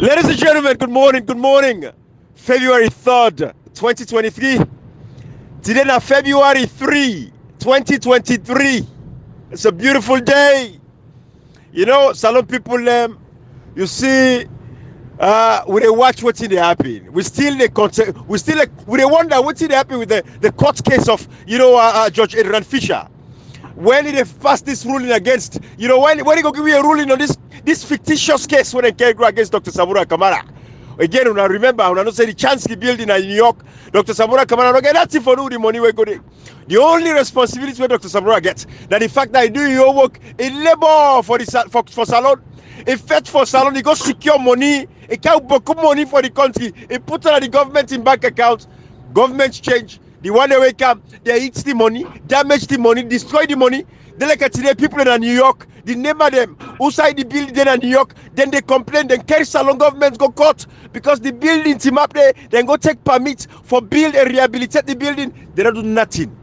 Ladies and gentlemen, good morning, good morning. February 3rd, 2023. Today is February 3, 2023. It's a beautiful day. You know, Salon people, you see, we dey watch what's in the happen. We still we wonder what's in the happen with the court case of, Judge Adrian Fisher. When he passed this ruling against, when he go give you a ruling on this fictitious case when they came against Dr. Samura Kamara. Again, when I remember, when I don't say the Chansky building in New York, Dr. Samura Kamara don't get nothing for the money we go there. The only responsibility where Dr. Samura gets, that the fact that he do your work in labor for Salon, he fetch for Salon, he go secure money, he can't book money for the country, he put it on the government in bank account, government change. The one they wake up, they eat the money, damage the money, destroy the money. They like today, people in New York, they neighbor them outside the building in New York, then they complain, then carry Salon government go court because the building team up there, then go take permits for build and rehabilitate the building. They don't do nothing.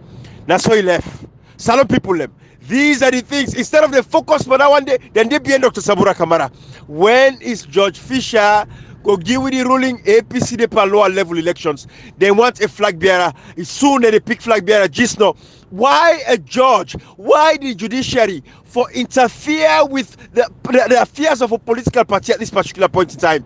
That's why he left. Salon people left. These are the things. Instead of the focus for that one day, then they be Dr. Samura Kamara. When is Judge Fisher go give with the ruling APC de per lower level elections? They want a flag bearer. Soon they pick flag bearer. Just now, why a judge? Why the judiciary for interfere with the affairs of a political party at this particular point in time?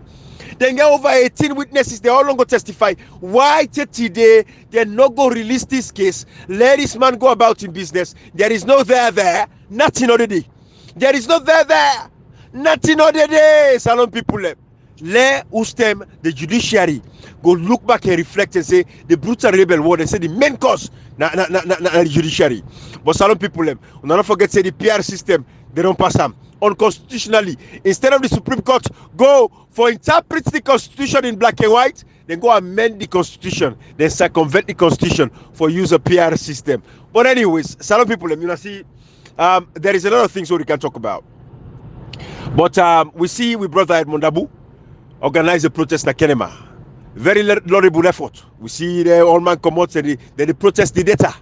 Then get over 18 witnesses, they all don't go testify. Why today they not go release this case? Let this man go about in business. There is no there, nothing on the day. There is no there, nothing on the day. Salon people left. Let Ustem, the judiciary, go look back and reflect and say the brutal rebel war, they say the main cause na the judiciary. But Salon people them, don't forget say the PR system, they don't pass them unconstitutionally. Instead of the Supreme Court go for interpret the constitution in black and white, then go amend the constitution, then circumvent the constitution for use a PR system. But anyways, Salon people them, see, there is a lot of things we can talk about. But we see with brother Edmond Abu organize a protest at Kenema. Very laudable effort. We see the old man come out and they protest the data.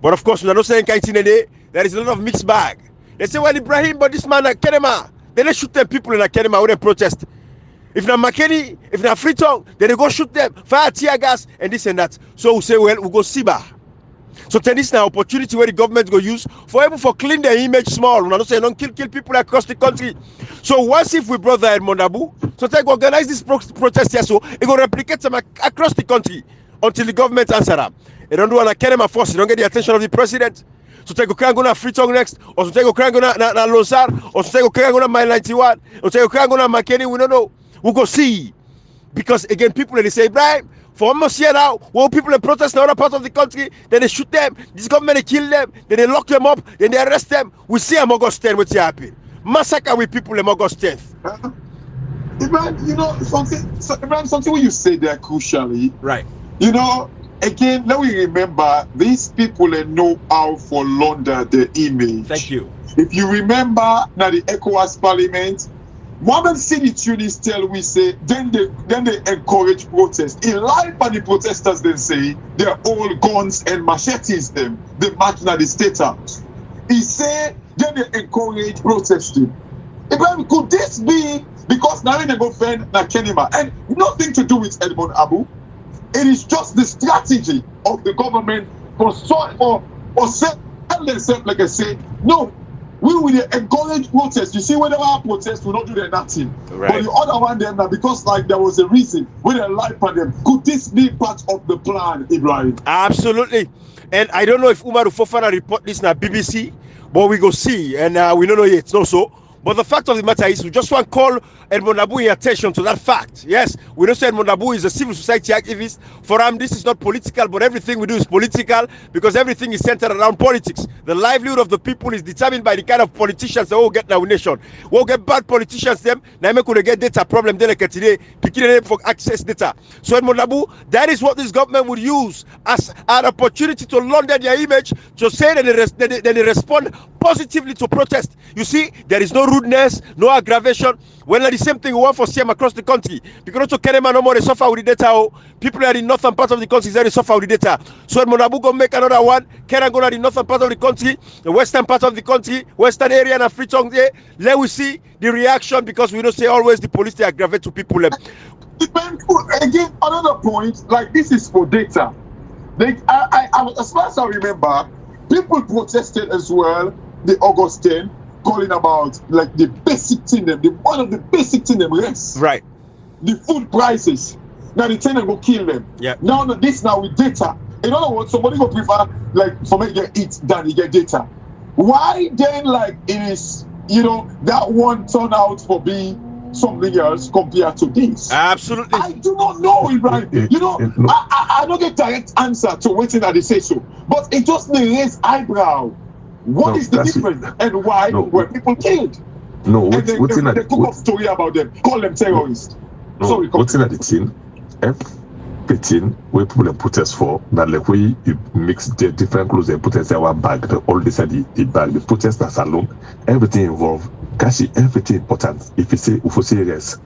But of course, we're not saying there is a lot of mixed bag. They say, well, Ibrahim, but this man at Kenema, then they shoot them people in Kenema when they protest. If not McKinney, if not Freetown, then they go shoot them, fire tear gas, and this and that. So we say, well, we go Siba. So then this is an opportunity where the government go use for able for clean their image small. We're not saying don't kill people across the country. So once if we brother Edmond Abu, so they go organize this protest here, so it go replicate them across the country until the government answer them. They don't do an academy force, they don't get the attention of the president. So they go cry go na Freetown next, or so they go cry go na Lonsar, or so they go cry go na Mile 91, or so they go cry go na McKinney, we don't know. We'll go see. Because again, people they say, Brian, for almost here now, when people protest in other parts of the country, then they shoot them, this government they kill them, then they lock them up, then they arrest them. We see on August 10th what's happening. Massacre with people on August 10th. Ibrahim, something what you say there crucially. Right. Again, let me remember, these people know how for launder the image. Thank you. If you remember now the ECOWAS Parliament, Mohammed Sidi Tunis tell we say, then they encourage protest. In life by the protesters then say, they're all guns and machetes them. They march now the state house. He say, then they encourage protesting. Ibrahim, could this be because now they go find na Kenema and nothing to do with Edmond Abu? It is just the strategy of the government for sell themselves, like I say, no, we will encourage protest. You see, whenever I protest, we don't do nothing. Right. But the other one them now, because like there was a reason when they lied for them. Could this be part of the plan, Ibrahim? Absolutely. And I don't know if Umaru Fofana report this na BBC, but we go see, and we don't know yet. No, so. But the fact of the matter is, we just want to call Edmond Abu attention to that fact. Yes, we don't say Edmond Abu is a civil society activist. For him, this is not political, but everything we do is political because everything is centered around politics. The livelihood of the people is determined by the kind of politicians that will get in our nation. We'll get bad politicians, them, now could get data problem, then today, picking for access data. So Edmond Abu, that is what this government would use as an opportunity to launder their image, to say that they respond positively to protest. You see, there is no rudeness, no aggravation. When the same thing we want for CM across the country. Because also Kenema no more they suffer with the data. People are in the northern part of the country they suffer with the data. So when Monabu go make another one, Kenema go to the northern part of the country, the western part of the country, western area and free tongue there. Let we see the reaction because we don't say always the police they aggravate to people. Again, another point, like this is for data. As far as I remember, people protested as well the August 10, calling about like the basic thing one of the basic thing them rest. Right. The food prices. Now the tenant go kill them. Yeah. Now with data. In other words, somebody go prefer like for me get eat than you get data. Why then like it is that one turn out for being something else compared to this? Absolutely. I do not know, Ibrahim. I don't get direct answer to waiting that they say so, but it just raise eyebrow. What is the difference and why were people killed? No, and then they cook up story about them, call them terrorists. No, Sorry, what's in the thing? Everything where people protest for that, like we you mix the different clothes and protest in one bag, all this are the bag, the protesters alone, everything involved, cash everything important. If you say yes,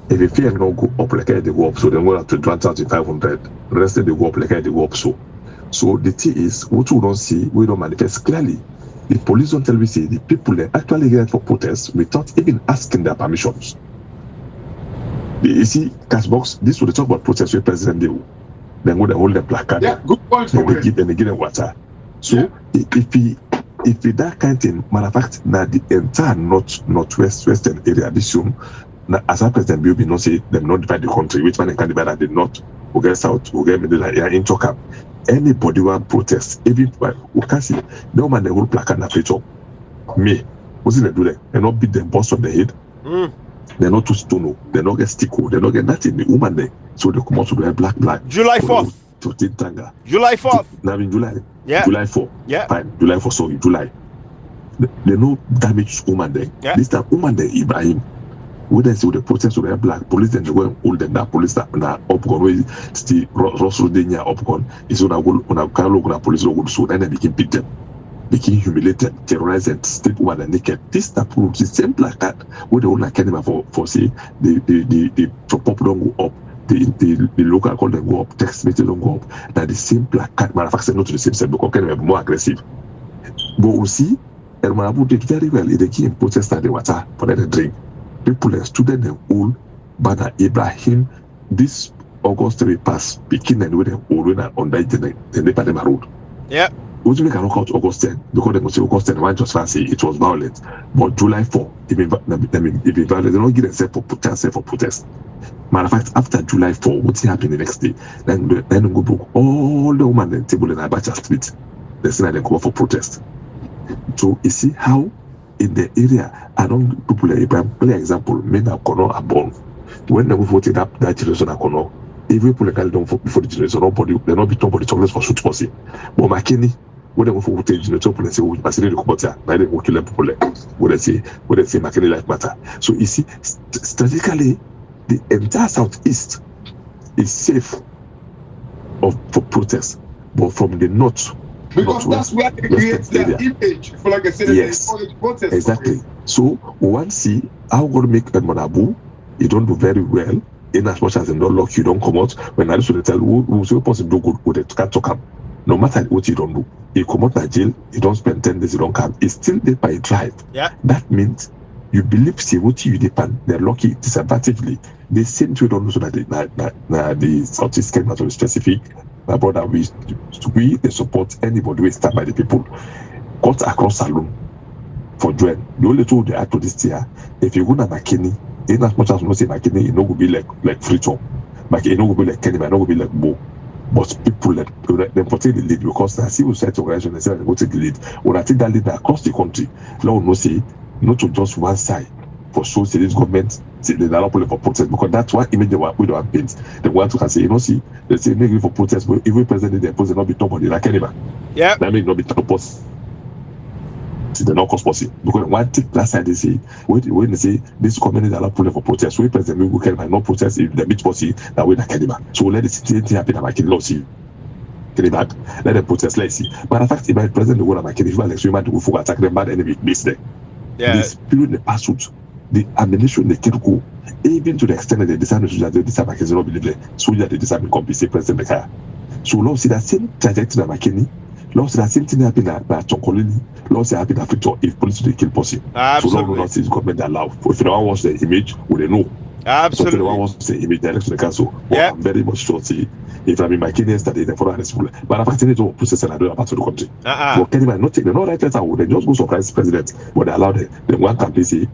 if you fear no go up like they go up, so then we're up to 1,500, the rest of they go up like they go up. So the thing is, what we don't see, we don't manifest clearly. The police don't tell me say the people that actually get for protests without even asking their permissions. You see, Cashbox, this will talk about protests with President Dew. Then go they hold the placard. Yeah, good point. Then they give them water. So if that kind of thing, matter of fact, now the entire western area, this room, as a President Dew, not say them not divide the country, which one can divide at the north, we get south, we get middle, in Chokam. Anybody want protest, even we can see no man they hold placard na page up. Me, what's it they do there? They not beat them boss on the head. They're not too stone, they not get stick, they not get nothing. The woman there, so they come out to wear black. July 4th. To take tanga. July 4th. Now in July. Yeah. July 4. Yeah. Fine. July 4. Sorry, July. They no damage woman there. Yeah. This time woman there, Ibrahim. We then see the protest with black police, then they go and hold them. That police that na up gun, still Russell Denia up gun. Is on a go on a car look on a police logo. So then they became beat them. Became humiliated, terrorized, and strip woman and naked. This that proves the same placard where they hold like animal for say the pop don't go up. The local call them go up, text message don't go up. That the same placard manufactured not to the same set because can be more aggressive. But we see, and when I put it very well, they came protest at the water for them to drink. People and students and all, but Ibrahim, this August 3 pass, beginning and with them all on the internet, then they put them road. Yeah. We can look out August 10 because they must say August 10, one just fancy it was violent. But July 4, if it violent, they don't give themselves for protest. Matter of fact, after July 4, what's happening the next day? Then go book all the women in table in Abacha Street. They say they go for protest. So you see how in the area, I don't people play example, men are are born. When they voted up that generation are corner, if people like don't vote before the generation, nobody they not be nobody chocolates for shoot policy. But McKinney, when they go for voting generation, people say we must really look about now they go kill people. What they say McKinney life matter. So you see, strategically, the entire southeast is safe for protest, but from the north. Because that's where they create their image. For like I said, yes, protest. Exactly. So one see how going to make a Monabu, you don't do very well. In as much as they don't lock you, don't come out. When I used to tell who's your person do good with it, can't talk up. No matter what you don't do, you come out of jail, you don't spend 10 days, you don't come. It's still there by drive. Yeah. That means you believe see what you depend, they're lucky disadvantagely. They seem to don't know so that the Southeast came out to specific. My brother, we they support anybody who is stabbed by the people. Cut across saloon for join. The only tool they add to this tier, if you go to McKinney, in as much as we say McKinney, it no go be like free talk. McKinney no go be like Kenny, it no go be like Bo. But people let them take the lead because the civil society organization they say they go take the lead. When I take that lead across the country, now no say not to just one side. For sure, say this government, say they are not for protest because that's what image we don't paint. They want to say, they say make it for protest, but if we present their post, not be nobody like anybody. Yeah. That may not be top post. They not cause possible because one take that side they say when they say this community are not pulling for protest, we present we can not protest if the meet policy that way that anybody. So let the same thing happen. I can not see. Let them protest. Let's see. But in fact, if I present the word of my kid, if I like, so you might go for attack them bad enemy base there. Yeah. This period the past the ammunition they can go, even to the extent that they decide to they decide I cannot believe the soldier they decide to compensate President Bekaya. So Lord see that same trajectory na McKinney, Lord see that same thing happen na Chokolini, Lord see happen na Victor if police they kill person. So Lord will not see his government allow. If you don't watch the image, we they know. Absolutely. So if you don't watch the image direct to the council, I'm very much sure see if I mean McKinney yesterday they follow this. But I fact to process and I don't part of the country. But can you not take the no right letter would they just go surprise the president when they allow the one campaign say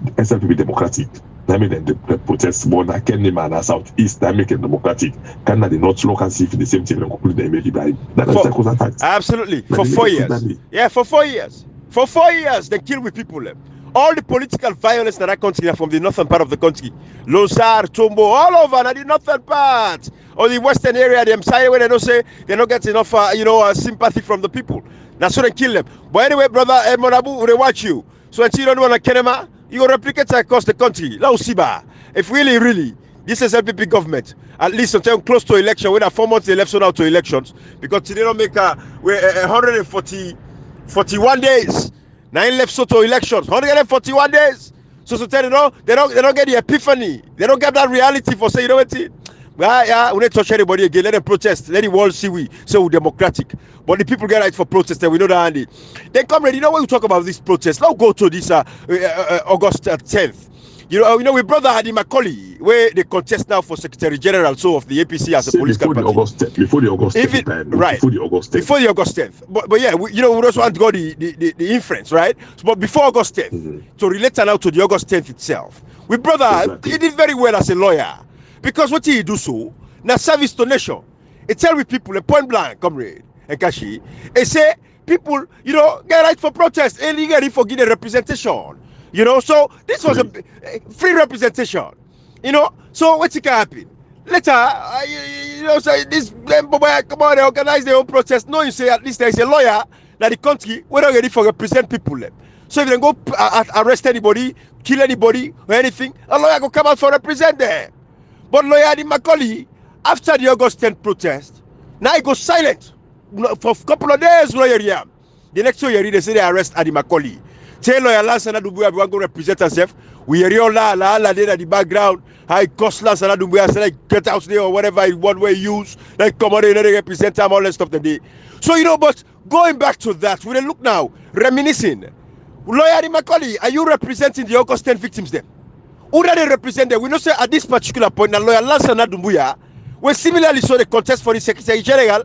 SLP democratic. That mean the protest more than Kenny man and Southeast that make it democratic. Can the North local see the same thing and conclude the image by that. Absolutely. For 4 years. Yeah, for 4 years. For 4 years they kill with people. All the political violence that I continue from the northern part of the country, Losar, Tombo, all over and the northern part or the western area, the Msg where they don't say they don't get enough sympathy from the people. That's why they kill them. But anyway, brother Monabu, they watch you. So until you don't want to Kenema, you will replicate across the country. If really, this is LPP government, at least until close to election, when 4 months they left so now to elections, because they don't make 141 days. 9 left so to elections, 141 days. So tell you know, they don't get the epiphany. They don't get that reality for say, you know what? Yeah, we don't touch anybody again. Let them protest. Let the world see we democratic. But the people get right for protest, and we know that. Andy. Then come ready. You know when we talk about this protest, let's go to this August 10th. You know, we brother Hadi Macaulay, where they contest now for Secretary General so of the APC as a political party. Before the August 10th. Right. Before the August 10th. But yeah, we also want to go the inference, right? So, but before August 10th, to relate now to the August 10th itself, we brother, he did very well as a lawyer. Because what he do so, now service to nation. It tell with people, a point blank, comrade, and Kashi, and say, people, get right for protest, and you get it for getting representation. So this was a free representation. So what's can happen? Later, say this come on, they organize their own protest. No, you say at least there is a lawyer that the country we're not ready for represent people. So if they go arrest anybody, kill anybody or anything, a lawyer go come out for represent them. But lawyer Adi Macaulay, after the August 10th protest, now he goes silent for a couple of days. Lawyer Yam. The next year they say they arrest Adi Macaulay. Tell lawyer Lansana Dumbuya we want to represent ourselves. We hear all la there at the background. I cost Lansana Dumbuya say like get out there or whatever one way use. Like come on they represent them all that stuff today. So but going back to that, we look now, reminiscing. Lawyer Adi Macaulay, are you representing the August 10 victims then? Who do they represent them? We know say at this particular point, now lawyer Lansana Dumbuya, we similarly saw the contest for the Secretary General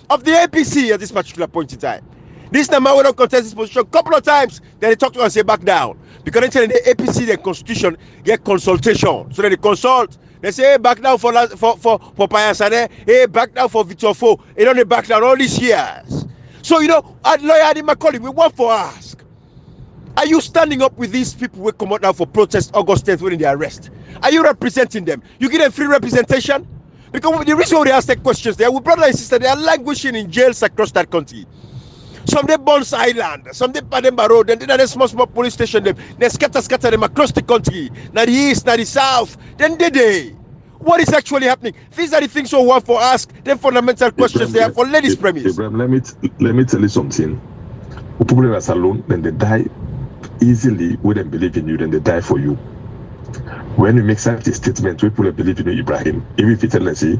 of the APC at this particular point in time. This number we don't contest this position a couple of times, then they talk to us and say back down. Because they tell the APC, the constitution, get consultation. So then they consult, they say, hey, back down for Payasane, hey, back down for Victor Fo, they don't back down all these years. So, at lawyer Adi Macaulay, we want to ask, are you standing up with these people who come out now for protest August 10th when they arrest? Are you representing them? You give them free representation? Because the reason why they ask that questions there, we brother and sister, they are languishing in jails across that country. Some they Bonds Island, some they Pademba Road, and then there's small police station them. They scatter them across the country. Now the east, now the south. Then they. What is actually happening? These are the things we want for ask. Them fundamental questions there for ladies' premise. Ibrahim, let me tell you something. People are alone, then they die easily. When they believe in you, then they die for you. When you make such a statement, people believe in you, Ibrahim. Even if you tell them, say,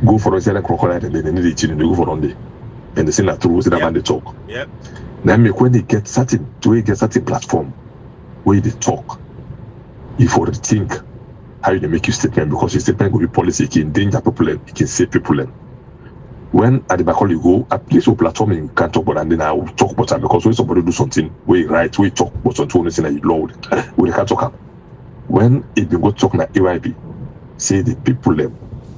go for a crocodile, and then they need it, they go for one day. And they say that through the man they talk. Yep. Now when they get certain platform where they talk, you for think how you make your statement because your statement will be policy, it can endanger people, it can save people. When at the back you go, at least your platform you can't talk about and then I will talk about it because when somebody do something where you write, we talk about something that you load, we can't talk. When it go talk like AYB, say the people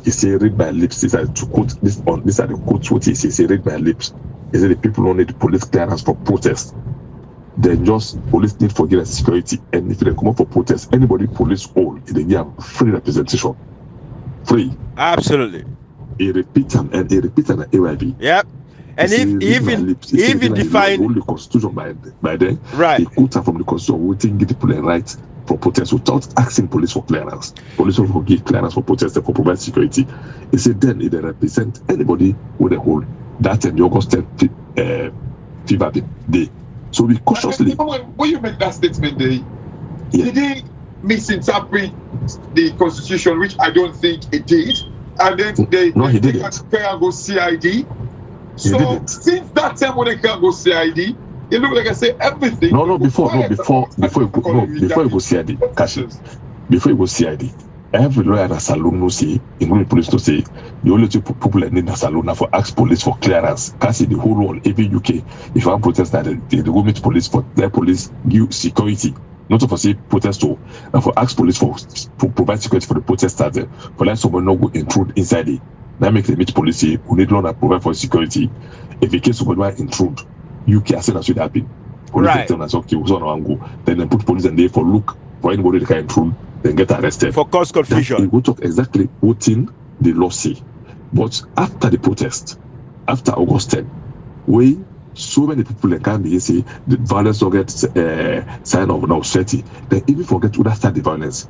he say read my lips. These are to quote this on. These are the quotes. What he say read my lips. He say the people don't need the police clearance for protest. Then just police need for getting security. And if they come up for protest, anybody police all they give free representation. Free. Absolutely. He repeat and AYB. Yep. And if define the constitution by then, right? He quote from the constitution. We think give the police right for protest without asking police for clearance. Police will give clearance for protest and for provide security. He said then they represent anybody with a hold that and the August 10th fever day. So we cautiously. When you make that statement, Did he misinterpret the constitution, which I don't think it did? And then he didn't. Go CID. So since that time when they can't go CID, it looked like I say everything. Before you go CID, before you go CID, every lawyer in a saloon no say, including police no say, the only two people that need a saloon now for ask police for clearance. Can't see the whole world, even UK, if I protest that they go meet police for their police give security. Not for say protest to, and for ask police for provide security for the protesters. For let someone not go intrude inside it. That makes the meet police we need law and provide for security. If in case someone intrude, UK has said that should happen. Police tell us okay, so now go. Then they put police and they for look for anybody that can intrude, then get arrested. For cause confusion. We talk exactly what in the law say. But after the protest, after August 10, so many people can be say the violence don't get sign of now sweaty. They even forget to start the violence.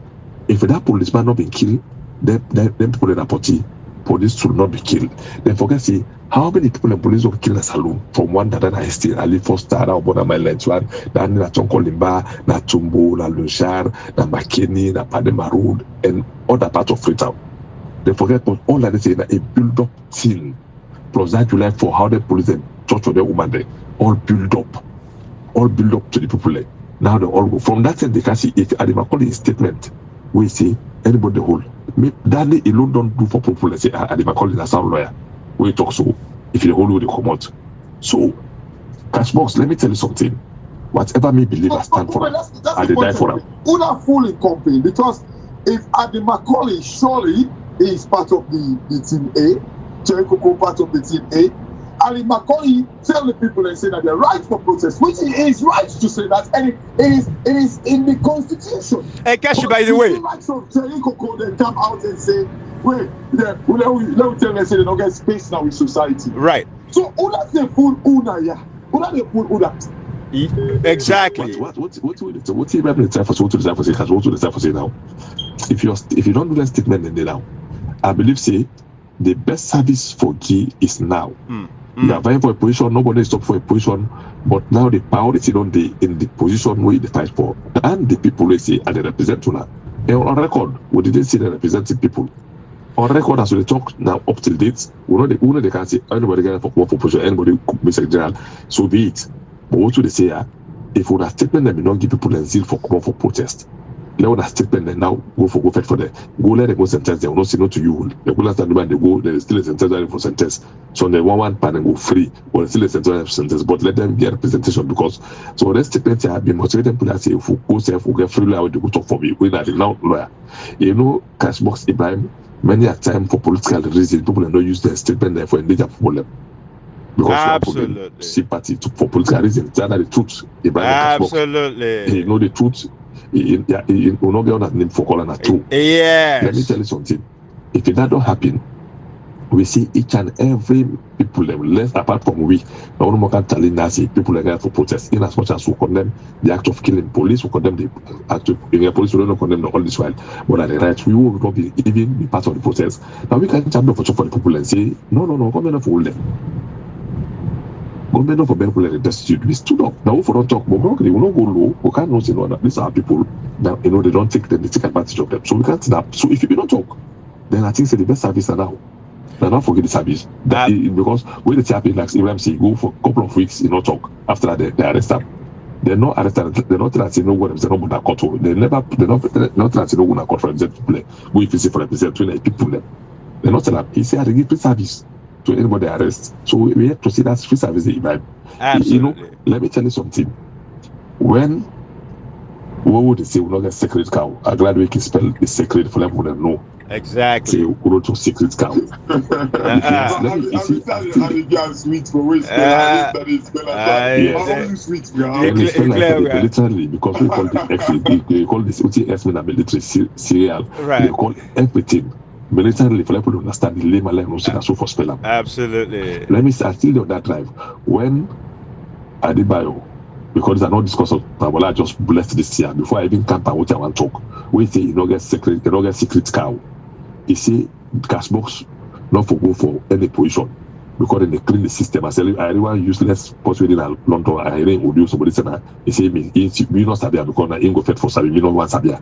If that policeman not been killed, then people in a party, police should not be killed. Then forget see how many people in police will kill in a saloon from one that I still Ali Foster, now border my lens one, then na Chonkolimba, na Tumbo, na Lushar, na Makeni, na Padema Road, and other parts of Freetown. They forget but all that is a build-up team plus that July for how the police and touch of the woman there, all build up to the people there. Now they all go. From that time they can see if Adimakoli statement, we say anybody hold. That alone don't do for people. Let's say Adimakoli is a sound lawyer. We talk so if you hold, they come out. So Cashbox, let me tell you something. Whatever me believe I stand for, I die for them. Una fully company because if Adimakoli surely is part of the team A, Jericho part of the team A. Ali Macaulay tell the people and say that they're right for protest, which he is right to say that, and it is in the constitution. Hey, Kashi, by the way, right so Jericho then come out and say, wait, let me tell them say they don't get space now in society. Right. So Una say full Una yeah, Una they full Una. Exactly. What you remember the time for what to decide for say? What to decide for say now? If you don't do that statement then now, I believe say the best service for G is now. You are vying for a position, nobody is up for a position, but now the priority don't they in the position where they fight for. And the people they say are they represent to now. And on record, we didn't see the representing people. On record, as we talk now up till dates, we know they can say anybody can for position, anybody could be secretary, so be it. But what do they say? If we have statement them, we not give people a zeal for protest. Let us statement and now go fight for them. Go let them go sentence. They will not say no to you. They go last time they go. There is still a sentence for sentence. So they want pan and go free, but still a sentence. But let them get representation because so that statement have been motivated. People that say if we go say if we get free lawyer, they go talk for me. We are now lawyer. You know, Cashbox Ibrahim. Many a time for political reasons, people don't use their statement there for endanger problem. Because absolutely sympathy for political reasons. That's the truth. Ibrahim absolutely. You know the truth. You will not get on that name for calling at two. Yes. Let me tell you something. If that don't happen, we see each and every people less apart from we. No one can tell us people are there for protest. In as much as we condemn the act of killing police, we condemn the act of police. We don't condemn all this while, but at the right, we will not be even be part of the protest. Now we can champion for the people and say, no, come here for all them. Government for people like destitute, we stood up. Now, if we don't talk, we will not go low. We can't say no. These are people that they don't take them, they take advantage of them. So we can't snap. So if you don't talk, then I think say the best service are now. Not forget the service. Because when the happen, like Ibrahim say, go for a couple of weeks, not talk. After that, they arrest them. They're not arrested. They're not trying to say no one is not going to court. They're not trying to say no one to court for people. Go if you say for represent people. They're not telling. He said, I give free service to anybody arrest. So we have to see that free service. Absolutely. Let me tell you something. What would they say? We not get sacred cow. I'm glad we can spell the sacred for them who don't know. Exactly. Say we don't sacred cow. Literally because we call the they call this OTS military serial. Right. They call everything. Militarily, for people to understand the layman like no so for spell them. Absolutely. Let me say, I still on that drive. When Adebayo, because I not discuss of Pabola just blessed this year before I even camp and what I want to talk. We say you don't get secret cow. He say Cashbox not for go for any position. because they clean the system. I say I really useless possibly in London. I didn't would use somebody say he say me not sabia because na ain't go fit for sabia. Me no want sabia.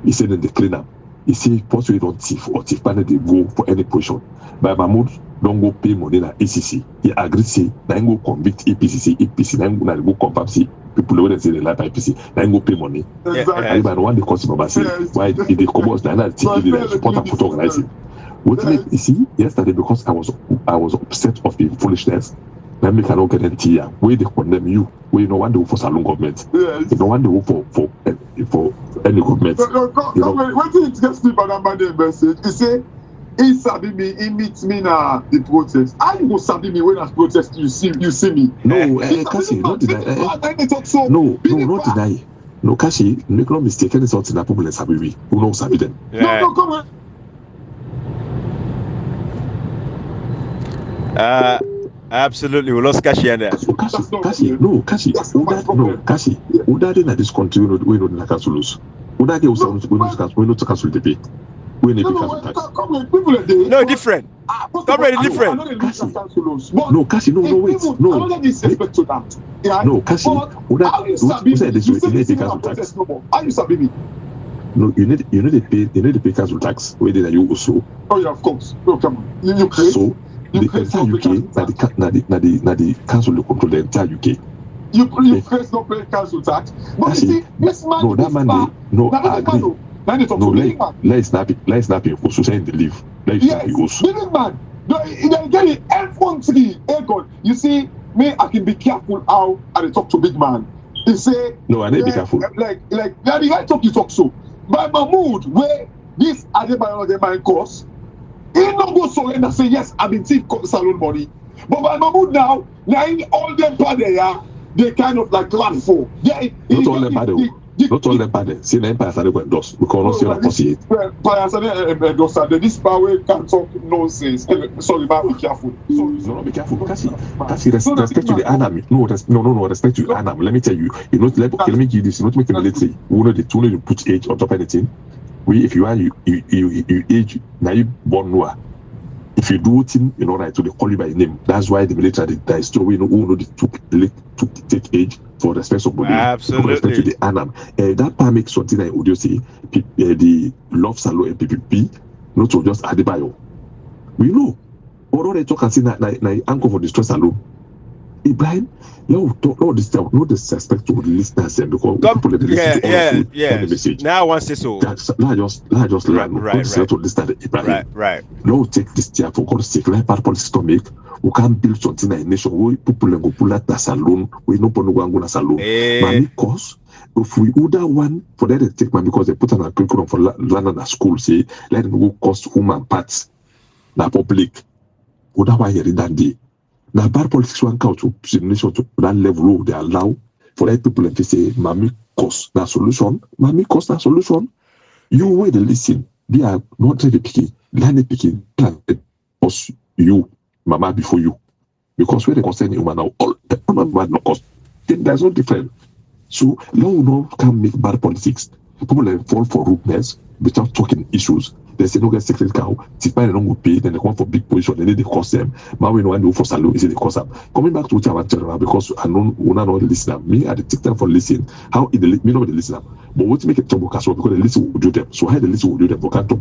He said in the clean up. He say possibly don't thief or thief panel they go for any position. But Mahmoud don't go pay money na ACC. He agree say na go convict APC na go confirm say people wey say they like APC na go pay money. Exactly. I even want the customer say why if they come out na TV they support and put organizing. What make you see yesterday because I was upset of the foolishness. Let me cannot get into here. Where they condemn you. Where you don't want to work for salon government. Yes. You don't want to work for any government. When it gets me by that message, he say he sabi me, he meets me na the protest. How you go sabi me when I protest? You see me. No, Kashi, not deny. No, not deny. No, Kashi, make no mistake. Any sort of people sabi we. Who knows sabi them? No, come on. Absolutely, we lost Kashi and Kashi. Uda in this country, we know the council lose. Uda get we know to cancel the pay. We need to cancel tax. No, different. Already different. No, Kashi, no, wait. No. No, Kashi. Uda said this way, you need to cancel tax. How you sabi me? No, you need to pay council tax. Where did you also? Oh yeah, of course. No, come on. You pay. So the entire UK, na the council will control the entire UK. You first not pay council tax. But you see, this man. No, that man, no, I agree. No, let's not be also saying the leave. Let's not be also. This man, you get it F13, Aircon. You see, me, I can be careful how I talk to big man. He say, no, I need to be careful. Like, the guy you talk so. By Mahmoud, where this Adebayo get my course. He no go surrender say yes, I've been thief salon money. But by Mahmoud now all them part there, they kind of like glad for. Not all them bad. Not all them bad. See the empire started to endorse because not see what I see it. Endorse this power can talk nonsense. Sorry, but be careful. No, be careful. Kasi respect to the enemy. No, respect to the enemy. Let me tell you. You know, let me give you this. You know, to make a military. We know you put age on top of anything. If you are you age now you born noah. If you do thing, you know, right, so they call you by name. That's why the military that is who know they take age for respect of body. Absolutely. Respect to the anam. That part makes something like audio say the love salon and PPP, not to just Adebayo. We know. Although they talk and say na uncle for the stress alone. Ibrahim, no disrespect to the listeners because people that listen to all the message. Now I want to say so. Let's just learn to understand Ibrahim. Right. No, take this year for God's sake. Like bad policy to make. We can't build something in a nation where people go pull out the salon. We no point go to salon. But because if we order one for them to take man because they put on a curriculum for London at school, say let them go cost human parts. Na public. Order why you read that day. Now, bad politics want to nation to that level they allow for that people to say, "Mami cost that solution." Mami cost that solution. You wait to listen. They are not really picking, land picking, plan cost you, mama before you, because when they concern you now, all the man no cost. Then there's no difference. So no can make bad politics. People fall for rudeness without talking issues. They say no get secret cow. Tipa they don't go pay. Then they come for big position. Then they cost them. But we know when they go for salon, is it they cost them? Coming back to what I want to tell you because I know we not listen. Me I take time for listening. How in the me know the listener. But what make it talk because the listen will do them. So how the listen will do them? We can't talk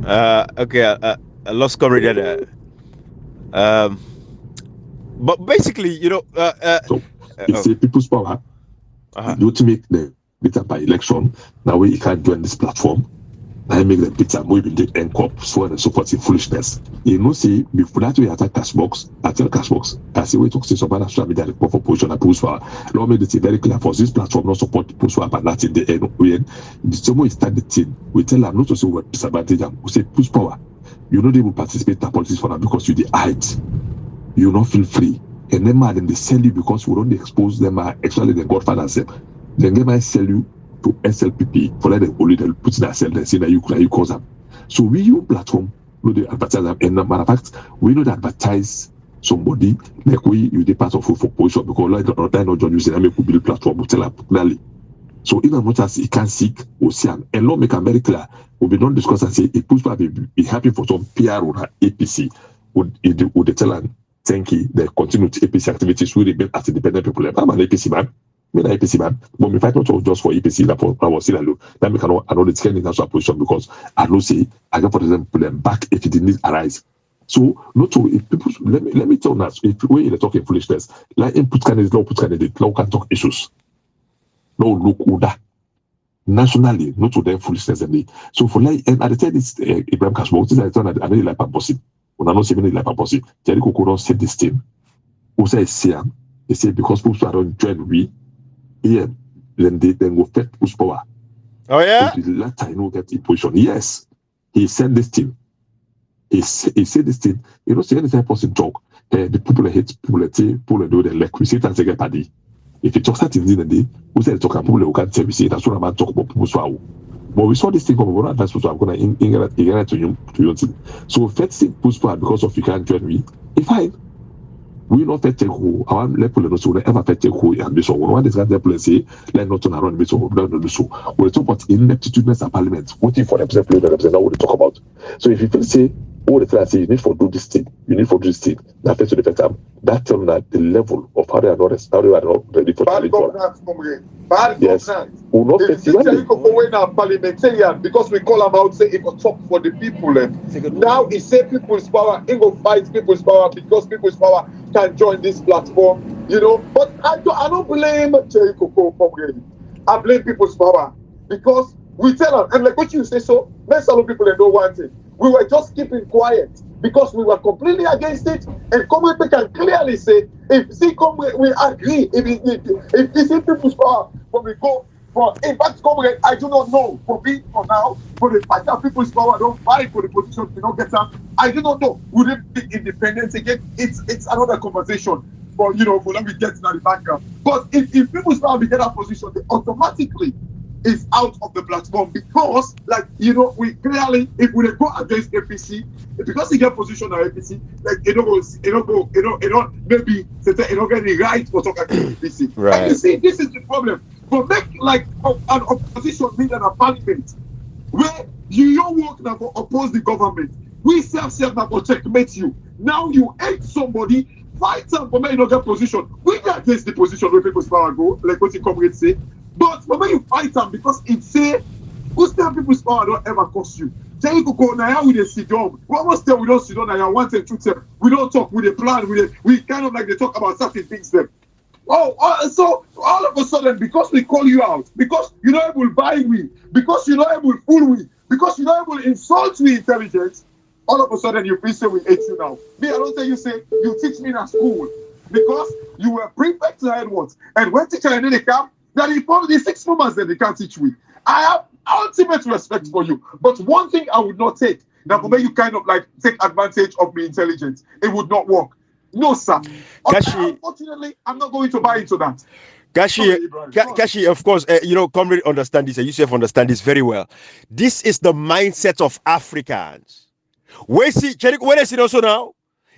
about. Okay. I lost coverage there. But basically, you know, so it's a people's power. You to make the better by election. Now we can't join this platform. I make them better. We will take NCOP, so on and so forth. Foolishness. You know, see before that we attack Cashbox. I tell Cashbox. I say we talk to some other social media for position and post for. Lord made it very clear for this platform not support the post for, but that's in the end. The same way we start the team. We tell them not to say what disadvantage them. We say push power. You know they will participate in politics for them because you the height. You not feel free. And then they sell you because we don't expose them actually the godfathers. Then they might sell you to SLPP for like they only put that sell and say that you cause them. So we use platform, we know they advertise them. And matter of fact, we know they advertise somebody like you the part of for position because like they're not just using them to build platform, we tell them clearly. So even much as he can seek or see and law make very clear, we don't discuss and say it push back be happy for some PR or APC would they tell and thank you they continue to APC activities will remain as independent people. I'm an APC man. I'm an APC man. But we fight not just for APC that I was still alone. That make another defend in national position because I know say I can for example them back if it didn't arise. So not to if people let me tell us if we are talking foolishness, like input candidate, law put candidate, law can talk issues. No look that. Nationally, not to them foolishness and so for like and at the time it's Ibrahim Kashmo, this is I really like Pamposi. When I know seven like Pamposi, Jerry Kokoro said this thing. Who say they say because people don't join we yeah, then they then go fed push power. Oh yeah? So the latter you know get in position. Yes, he said this thing. He said this thing. You know, see anytime person talk, the people hate people do the like we say that they get party. If you talk something in the day, we say talk about people who can't say we say that's what I'm talk about people so. But we saw this thing come over that's what I'm gonna ingredient to you. So first thing push forward because of you can't join me. If fine. We not fit take who our level no so ever fit take who and this one is that people say let not turn around this so no so we talk about ineptitudeness of parliament waiting for them to represent what we talk about. So if you feel say all the time say you need for do this thing that fits to the fact that tell that the level of how they are not ready for bad governance, bad yes. governance. Will not fit in our parliamentarian because we call them out say it will talk for the people. Now he say people's power, he go fight people's power because people's power can join this platform, you know. But I don't blame Cherry Coco Pomgren. I blame people's power because we tell them, and like what you say, so let's tell people they don't want it. We were just keeping quiet because we were completely against it, and Comrade can clearly say, if see Comrade, we agree. If this is people's power, when we go for in fact, Comrade, I do not know for me for now, for the fight of people's power, don't fight for the position, you know, get up. I do not know. Would it be independence again? It's another conversation. But you know, let me get to the background. But if people's power be get that position, they automatically is out of the platform because, like, you know, we clearly, if we go against APC, because he get position on APC, like, it don't maybe say it don't get the right for talking against APC. Right. And you see, this is the problem. But make like an opposition leader in a parliament where you don't work now for oppose the government. We self now for checkmate you. Now you hate somebody, fight them for me you don't get position. We get against the position where people's power go, like what the comrades say. But when you fight them because it say, who's tell people's power don't ever cost you. Jerry Coco, now we sit down. We almost tell we don't sit down now. One thing, two things. We don't talk. We plan. We kind of like they talk about certain things. Then, so all of a sudden, because we call you out, because you're not able to buy we, because you're not able to fool we, because you're not able to insult we intelligence, all of a sudden you feel say we hate you now. Me, I don't tell you say you teach me in a school because you were prefect to Edwards, and when teacher in the camp. That if only 6 months that they can't teach me. I have ultimate respect for you. But one thing I would not take, that will make you kind of like take advantage of me intelligence. It would not work. No, sir. Unfortunately, I'm not going to buy into that. Kashi, of course, you know, comrade understand this, and Yusuf understand this very well. This is the mindset of Africans. Where see, when I see also now,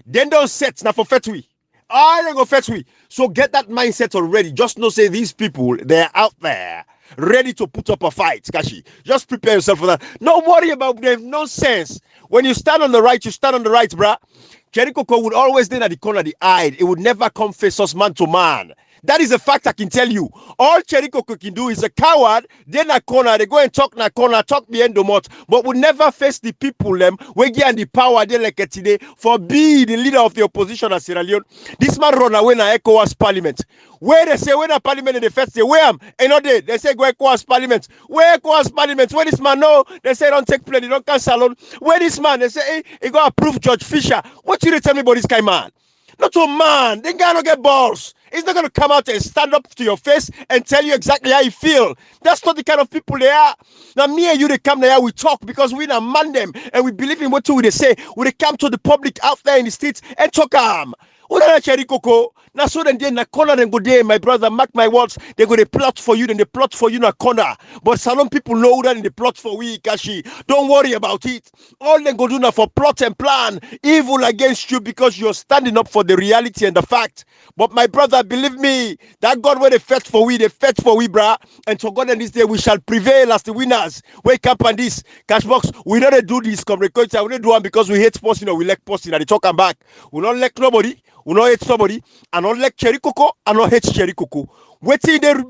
then don't set now for fetwi. I don't go fetch we. So get that mindset already. Just know, say these people, they're out there ready to put up a fight. Kashi, just prepare yourself for that. Don't worry about them. Nonsense. When you stand on the right, you stand on the right, bruh. Cherry Coco would always stand at the corner of the eye. It would never come face us man to man. That is a fact I can tell you. All Cherry Coco can do is a coward. Then a corner, they go and talk na corner, talk behind the mouth, but would never face the people them. We get the power they like it today for be the leader of the opposition at Sierra Leone. This man run away na ECOWAS parliament. Where they say when a parliament in the first say where am? And not they say go ECOWAS parliament. Where ECOWAS parliament? Where this man no? They say don't take place, they don't cancel on. Where this man? They say hey, he go approve George Fisher. What you tell me about this kind man? Not a man. They gotta get balls. He's not going to come out and stand up to your face and tell you exactly how you feel. That's not the kind of people they are. Now, me and you, they come there, we talk because we man them and we believe in what they say. We come to the public out there in the streets and talk them. Una cherry cocoa. Now so then they na corner then go there, my brother. Mark my words. They go they plot for you, then they plot for you in a corner. But some people know that in the plot for we, Kashi. Don't worry about it. All they go do now for plot and plan evil against you because you're standing up for the reality and the fact. But my brother, believe me, that God where they fought for we, brah. And so God and this day we shall prevail as the winners. Wake up on this. Cashbox, we don't do this, come record. We don't do one because we hate posting or we like posting and they talk and back. We don't like nobody. We don't hate somebody, and not like cherry cocoa, and not hate cherry cocoa. Waiting there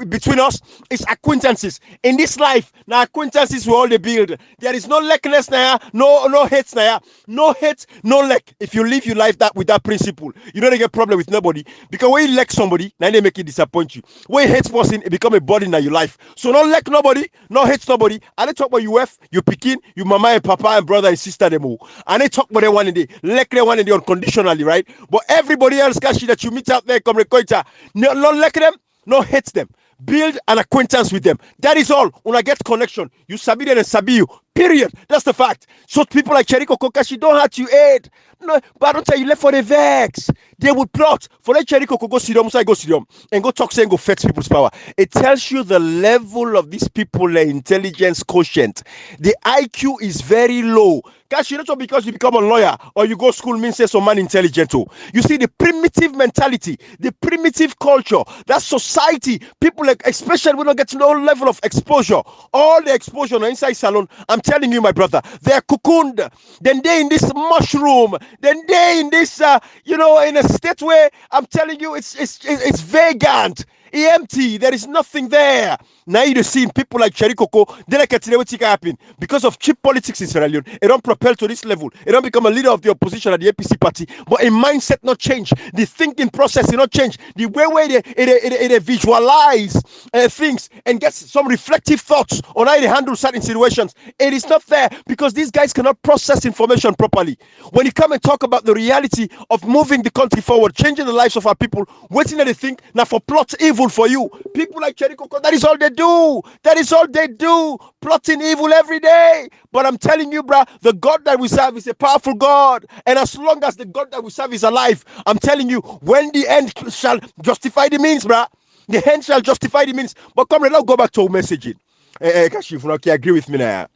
between us is acquaintances. In this life, now acquaintances we all they build. There is no likeness now, no hate now, no hate, no like. If you live your life that with that principle, you don't get problem with nobody. Because when you like somebody, now they make it disappoint you. When you hate person, it become a burden in your life. So not like nobody, no hate somebody. And they talk about you F, you picking, you mama and papa and brother and sister them all. And they talk about them one in the like them one in the unconditionally, right? But everybody else, Kashi, that you meet out there, come record, no like them, no hate them. Build an acquaintance with them. That is all. When I get connection, you sabi them and sabi you. Period. That's the fact. So people like Cheriko Kokashi don't have to aid. No, but I don't tell you left for the vex. They would plot for let Cheriko go sit down, go sit down, and go talk and go fetch people's power. It tells you the level of these people, the intelligence quotient. The IQ is very low. Kashi, not because you become a lawyer or you go school means say some man intelligent too. You see the primitive mentality, the primitive culture, that society, people like, especially when they get to no level of exposure, all the exposure on inside salon. I'm telling you, my brother, they're cocooned. Then they in this mushroom. Then they in this, in a state where I'm telling you, it's vacant. Empty. There is nothing there. Now you see people like Cherry Coco, they like what happen because of cheap politics in Sierra Leone. It don't propel to this level. It don't become a leader of the opposition at the APC party. But a mindset not change. The thinking process not change. The way they visualize things and get some reflective thoughts on how they handle certain situations. It is not there because these guys cannot process information properly. When you come and talk about the reality of moving the country forward, changing the lives of our people, waiting at the think now for plot evil for you. People like Cherry Coco, that is all they do. That is all they do. Plotting evil every day. But I'm telling you, bruh, the God that we serve is a powerful God. And as long as the God that we serve is alive, I'm telling you, when the end shall justify the means, bruh, the end shall justify the means. But come, let's go back to messaging. Kashif, okay, agree with me now.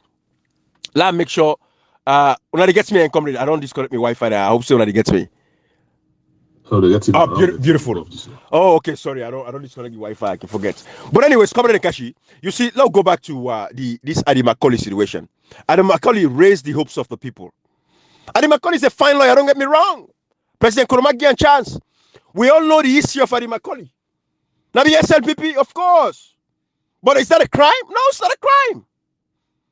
Let's make sure, when they get me and come, I don't disconnect my Wi-Fi. I hope so when they get me. Beautiful. Oh, okay. Sorry, I don't disconnect the Wi-Fi. I can forget. But anyways, come on, Kashi. You see, let's go back to this Adi Macaulay situation. Adi Macaulay raised the hopes of the people. Adi Macaulay is a fine lawyer. Don't get me wrong. President Nkrumah gave a chance. We all know the history of Adi Macaulay. Now the SLPP, of course. But is that a crime? No, it's not a crime.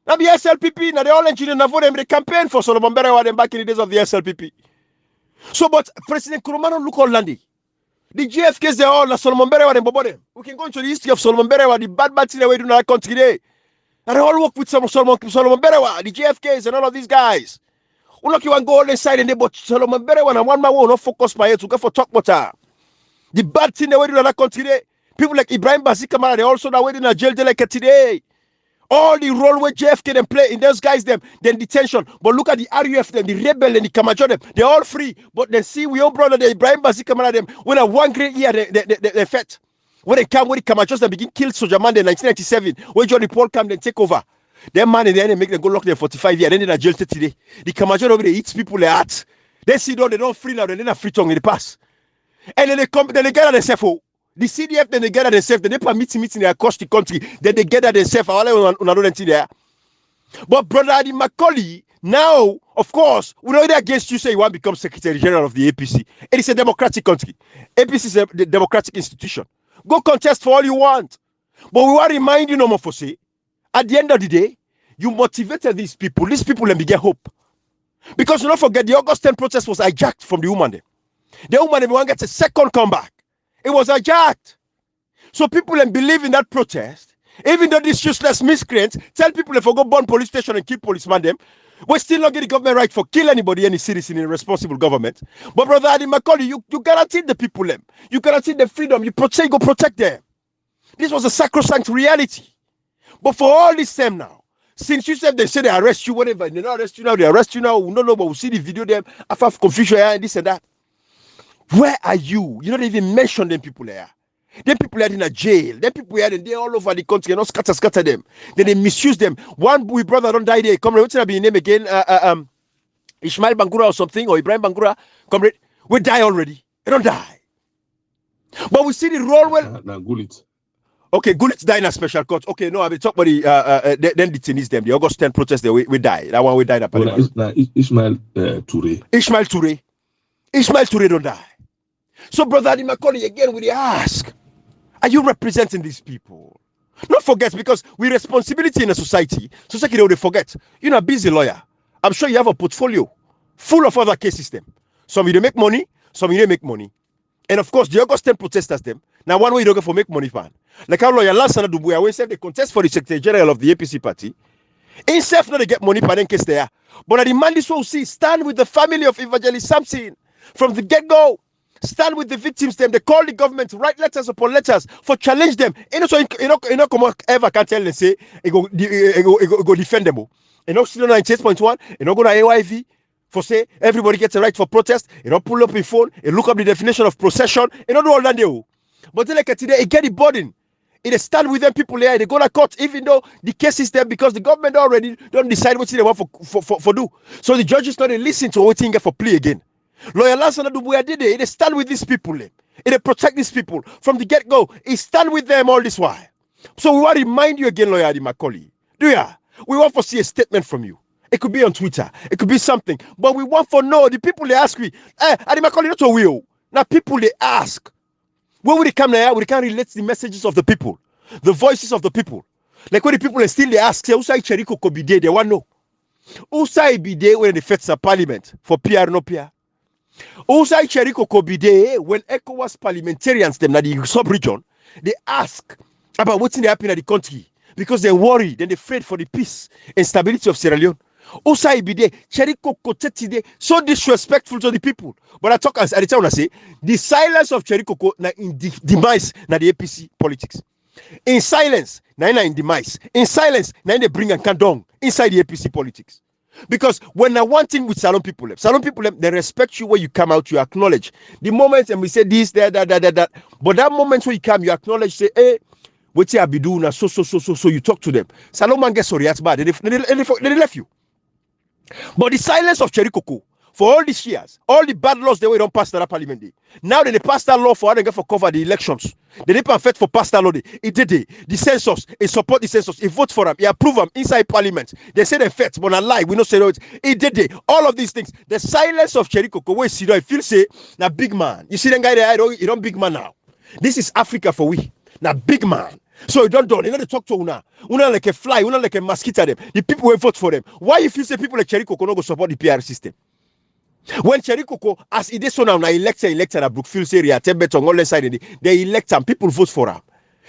Now the SLPP, now they all engineer for them. They campaign for Solomon Berewa back in the days of the SLPP. So, but President Nkrumah don't look all landy. The GFKs, they're all Solomon Berewa and Bobode. We can go into the history of Solomon Berewa, the bad thing they do in our country today. And they all work with Solomon Berewa, the GFKs, and all of these guys. We look you and go all inside and they but Solomon Berewa and one man will not focus my head to go for talk water. The bad thing they do in our country today. People like Ibrahim Bazikamara, they also now waiting in a jail like today. All the role where JFK them play in those guys them, then detention. But look at the RUF them, the rebel and the Kamajo them. They're all free. But then see, we all brother the Ibrahim Bazikamara them. When a one great year they fed. When they come, when the Kamajos they begin kill Soja Man in 1997. When Johnny Paul come then take over. Them man and then they make them go lock them 45 years. Then they're jail today. The Kamajo over there eats people their heart. They see though they don't free now. Then they're free tongue in the past. And then they come, then they get out themselves. The CDF then they gather themselves, then they permit meeting across the country, then they gather themselves. But brother Adi Macaulay, now, of course, we know that against you say you want to become Secretary General of the APC. It is a democratic country. APC is a democratic institution. Go contest for all you want. But we want to remind you no more for say, at the end of the day, you motivated these people and get hope. Because you don't forget the August 10 protest was hijacked from the woman. The woman everyone gets a second comeback. It was hijacked. So people then believe in that protest, even though these useless miscreants tell people they forgot burn police station and kill policemen them. We still not get the government right for kill anybody, any citizen in a responsible government. But brother Adi Macaulay, you guaranteed the people them. You guaranteed the freedom. You go protect them. This was a sacrosanct reality. But for all this time now, since you said they say they arrest you, whatever, they don't arrest you now, they arrest you now, we don't know, but we'll see the video them, after confusion and this and that. Where are you? You don't even mention them people there. Them people are in a jail. Them people are they're all over the country. You know, scatter them. Then they misuse them. One boy brother don't die there. Comrade, what's gonna be his name again? Ishmael Bangura or something, or Ibrahim Bangura. Comrade, we die already. They don't die. But we see the role well. Now, Gulit. Okay, Gulit's died in a special court. Okay, no, I will talk about the then the Tunis them. The August 10 protest, we die. That one we died. Ishmael Toure. Ishmael Toure don't die. So, brother Adi Macaulay, again, we ask, are you representing these people? Not forget, because we responsibility in a society they will forget. You're a busy lawyer. I'm sure you have a portfolio full of other cases. Them. Some you don't make money, some you don't make money. And of course, the August 10 protesters them. Now, one way you don't go for make money, fan. Like our lawyer last Sana Dubuya, when they contest for the Secretary General of the APC party, himself not they get money, but in case they are. But I demand this will see stand with the family of Evangelist Samson from the get-go. Stand with the victims. Them they call the government, write letters upon letters for challenge them. And so come ever can tell them say it go defend them. You know, still 98.1. You know, go to AYV for say everybody gets a right for protest. You know, pull up your phone and look up the definition of procession. You know, do all that they. But then like today, it get the burden. It stand with them people there. They go to court, even though the case is there because the government already don't decide what they want for do. So the judges not listen to what they get for plea again. Lawyer Lansana Dubuya did it. They stand with these people. They protect these people from the get-go. He stand with them all this while. So we want to remind you again, Lawyer Adi Macaulay. Do ya? We want to see a statement from you. It could be on Twitter. It could be something. But we want to know the people they ask me. Adi Macaulay, not a will. Now people they ask. When we come here, we can relate the messages of the people, the voices of the people. Like when the people are still they ask, say, Usai Cheriko Kobide, they want to know. Usai Bide when they fetch a parliament for PR no PR. Usai Cheriko Kobide when ECOWAS parliamentarians them na the sub-region, they ask about what's happening in the country because they're worried and they're afraid for the peace and stability of Sierra Leone. Usai Bide, Cheriko Kotetide, so disrespectful to the people. But I talk as at the time I say the silence of Cheriko na in demise na the APC politics. In silence, na in demise. In silence, na they bring and can down inside the APC politics. Because when I want thing with Salon people, they respect you when you come out, you acknowledge. The moment and we say this, that. But that moment when you come, you acknowledge, say, hey, what you be doing, so you talk to them. Salon man gets sorry, that's bad. They left you. But the silence of Cherikoko, for all these years, all the bad laws they don't pass that parliament day. Now they pass that law for how they get for cover the elections. They didn't perfect for pass that law. It did it. The census, it support the census, it vote for them, it approve them inside parliament. They say they fet, but not lie. We don't say it. It did it. All of these things. The silence of Cherikoko, where see I feel say now big man. You see that guy there, you don't big man now. This is Africa for we. Now big man. So you don't they talk to una like a fly, una like a mosquito them. The people will vote for them. Why if you say people like Cherikoko no go support the PR system? When Cherikoko, as it is so now, elected at Brookfield area, Tebet on all side, they elect and people vote for them.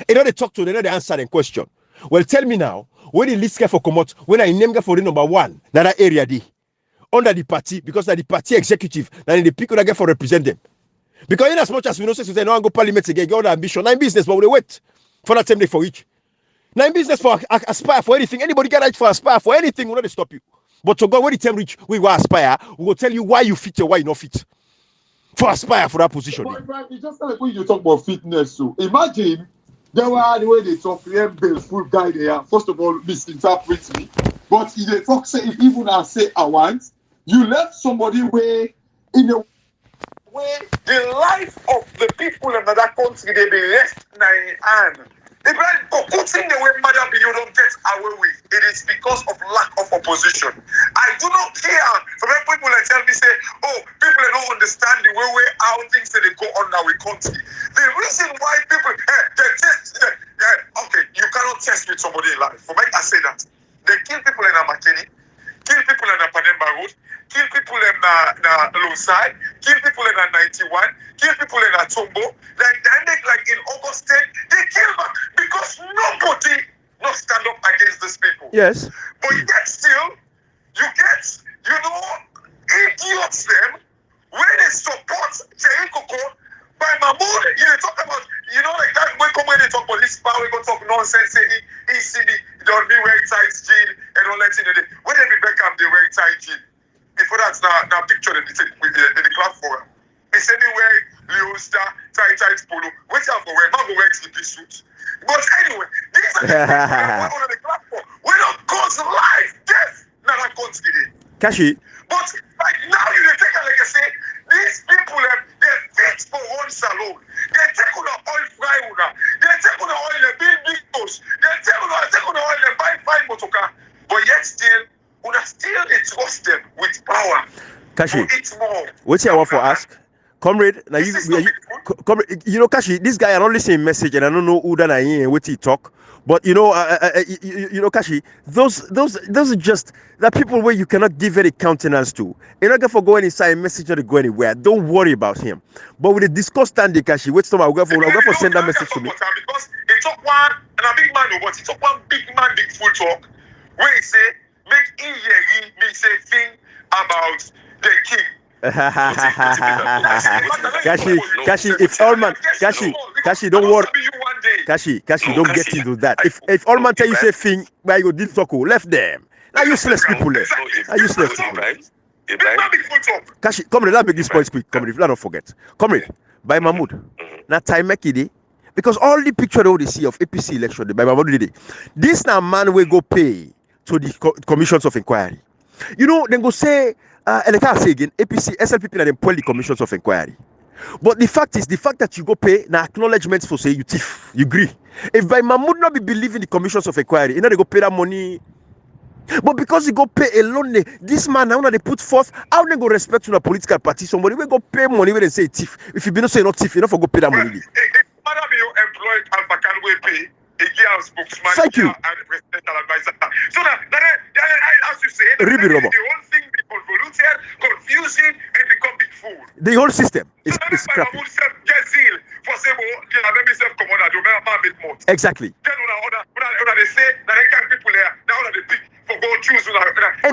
You know they talk to them, they answer the question. Well, tell me now, when the list get for come out, when I name for the number one, that area day, under the party, because that the party executive, then the people that get for represent them. Because in as much as we know, say no one go parliament again, get all the ambition, not in business, but we wait for that time for each. Now in business for aspire for anything, anybody get right for aspire for anything, will not stop you. But to God, when the time reach, we will aspire, we will tell you why you fit and why you not fit. For aspire for that position. But it's just like when you talk about fitness, so imagine there were the way they talk, the full guy there. First of all, misinterpret me. But if they talk, say, if even I say I want, you left somebody where in a way the life of the people in another country they be left in hand. Putting the way mother you don't get away with it is because of lack of opposition. I do not care for when people that tell me say, oh, people don't understand the way how things that they go on now with country. The reason why people they test okay, you cannot test with somebody in life. For me, I say that they kill people in Amakeni, kill people in Panemba Road, kill people in Losai, kill people in 91, kill people in Tombo. Like in August 10, they kill back because nobody not stand up against these people. Yes. But yet still, you get, idiots them where they support Cherikoko by Mahmoud. You talk about, like that when they talk about this power, we go talk nonsense, say ECB, don't be wearing tight jean and all that thing. When they be Beckham, they wear tight jean. Before that's now picture in the platform. They say they wear Leosta, tight polo. What you have to wear? Not go wear TP suit. But anyway, these are the people on the platform. We don't cause life, death. Now that guns today. Kashi. But like now you take it like I say, these people they're fit for one salon. They take on the oil fry una. They take on the oil and build big house. They take on the oil and buy fine motorcar. But yet still, una still they trust them with power. Kashi. It's more. What's your want for ask? Comrade, now comrade, you know, Kashi, this guy I don't listen message and I don't know who that I am and what he talk. But you know, you know, Kashi, those are just the people where you cannot give any countenance to. You're not going for going inside a message or to go anywhere. Don't worry about him. But with the discourse standing, Kashi, wait till I'll go for send that message to me. Because it took one and a big man, but it took one big man, big full talk where he say make me say thing about the king. Kashi, if all man, Kashi, don't worry. Kashi, don't get into that. If all man tell you say thing, where you did talk, left them. Now useless people left. Now useless people. Kashi, comrade, let's make this point quick. Comrade, let not forget. Comrade, by Mahmoud. Now time make it. Because all the picture they see of APC election by Mahmoud did it. This now man will go pay to the commissions of inquiry. You know, then go say. Electoral say again, APC, SLPP, and then pull the commissions of inquiry. But the fact that you go pay now acknowledgements for say you thief, you agree. If by Mahmoud not be believing the commissions of inquiry, you know they go pay that money. But because you go pay alone, this man now they put forth, how they go respect to a political party? Somebody will go pay money when they say thief. If you be not say not thief, you don't for go pay that money. Madam, you employed Alpha can we pay? Spokesman. Thank you. And presidential advisor. So now, as you say, the whole thing be convoluted, confusing, and become big fool. The whole system is crap. Exactly. Then when they say that they can people there, now they pick for go choose when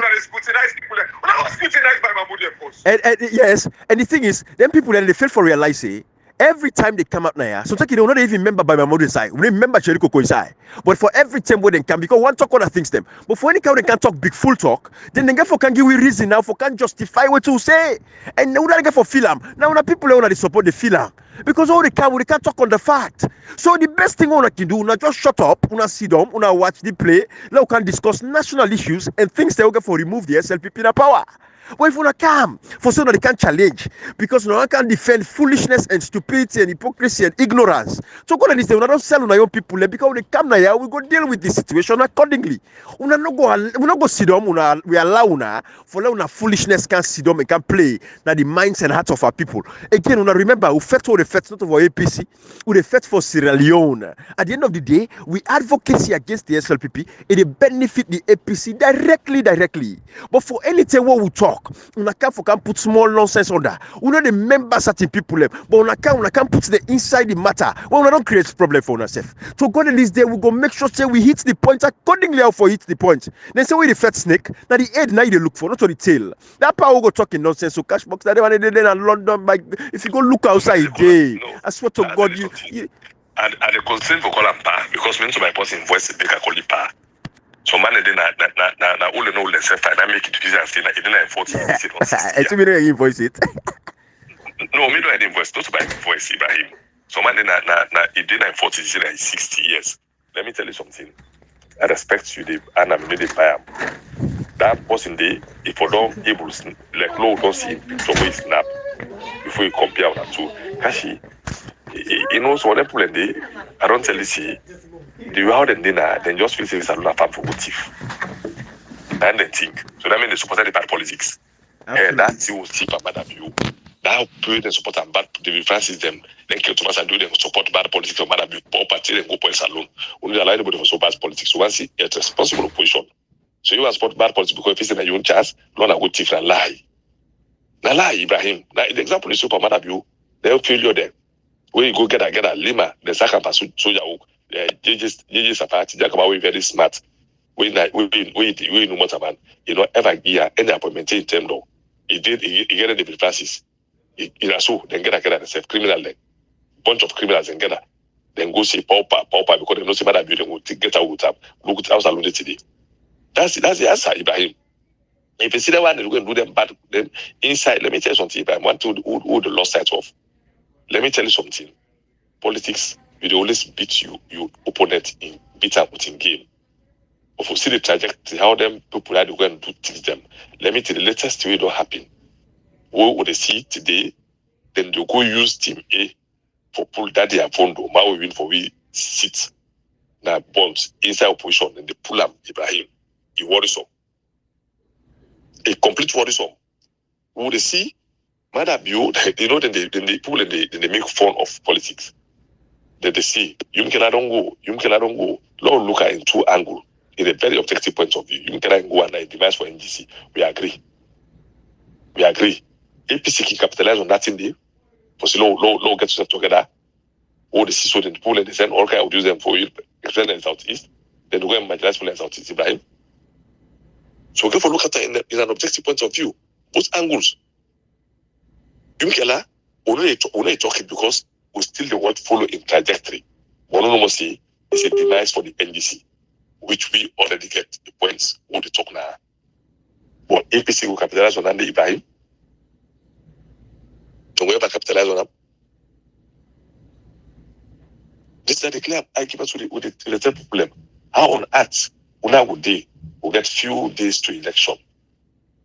they scrutinize people there. When I was scrutinized by Mahmoud, of course. And yes, and the thing is, then people then they fail for realizing. Every time they come out now, so they don't even remember by my mother's side. We remember Cheriko Koisai. But for every time when they come, because one talk other things them. But for any time they can talk big full talk, then they get for can give we reason now for can justify what to say. And now they get for film. Now when people want to support the film. Because all they can't talk on the fact. So the best thing one can do, una just shut up, una sit down, una watch the play, now we can discuss national issues and things they will get for remove the SLPP in power. But if you not come, for so that they can't challenge, because no one can defend foolishness and stupidity and hypocrisy and ignorance. So go and this, we don't sell on your people because when they come now, we go deal with the situation accordingly. We not go sit down, we allow una for una foolishness can sit down and can play now the minds and hearts of our people. Again, una remember we fight for the fight not for APC, we fight for Sierra Leone. At the end of the day, we advocacy against the SLPP, it benefit the APC directly. But for anything what we talk. Una can put small nonsense on that. We know the member certain people, but una can put the inside the matter. Well, we don't create problem for ourselves. So God in this day, we go make sure say we hit the point accordingly. How for hit the point. Then say we the fat snake. Now the head now they look for, not on the tail. That power go talking nonsense. So cash box that they want to do in London. Like if you go look outside, day. I swear to God, you. And the concern for call pa because when to my person voice they can call it pa. So man, then na all know the self and I make it easy and say that it didn't 40 It's me don't invoice it. No, me don't invoice. Not by voice Ibrahim. So man, then it didn't 40 60 years. Let me tell you something. I respect you, and I'm really by that person day. If you don't able like no don't see so we snap before you compare that to Kashi. You know, so when people day, I don't tell you see. The how then dinner, then just feel it's a lot of for motive. And then think. So that means they support the bad politics. And that's you see bad view. Now put the support and bad the differences them. Then kill Thomas and do them support bad politics or bad view. Poor party then go for a salon. Only allow anybody for so bad politics. So once it's responsible opposition. So you support bad politics because if it's in your own chance, not a good thief and lie. Now lie, Ibrahim. Now the example is super bad view. They'll fail you there. When you go get a lima, the second person so you JJ Safati, Jakabawi very smart. We know what man. You know, ever gear any appointment in term though. He get the differences. He so then get a self criminal then. Bunch of criminals and get then go see pauper because they know see bad building will get out with up. Look at house alone today. That's the answer, Ibrahim. If you see that one, they're going to do them bad. Then inside, let me tell you something. If I want to who the lost sight of, let me tell you something. Politics, you always beat your opponent in beat up within game. If you see the trajectory, how them people are going to teach them. Let me tell you, the latest way don't happen. What would they see today? Then they go use team A for pull that they have found. Now we win for we sit now bonds inside opposition and they pull up Ibrahim. He worrisome. A complete worrisome. What they see, Mother Bio, you know, then they pull and they make fun of politics. Then they see, you cannot go. Lord look at in two angles, in a very objective point of view. You cannot go and a device for NDC. We agree. APC can capitalize on that in there. Because low get yourself together. All the see so then the pool and they send all kind of use them for you, extend in Southeast. Then they go and marginalize people in Southeast, Ibrahim. So we go for look at it in an objective point of view. Both angles. Yumkela, only talking because we still the word follow in trajectory. One say is a device for the NDC, which we already get the points what they talk now. But APC will capitalize on Andy Ibrahim. So we ever capitalize on them. This is the clear argument with the problem. How on earth would they will get few days to election?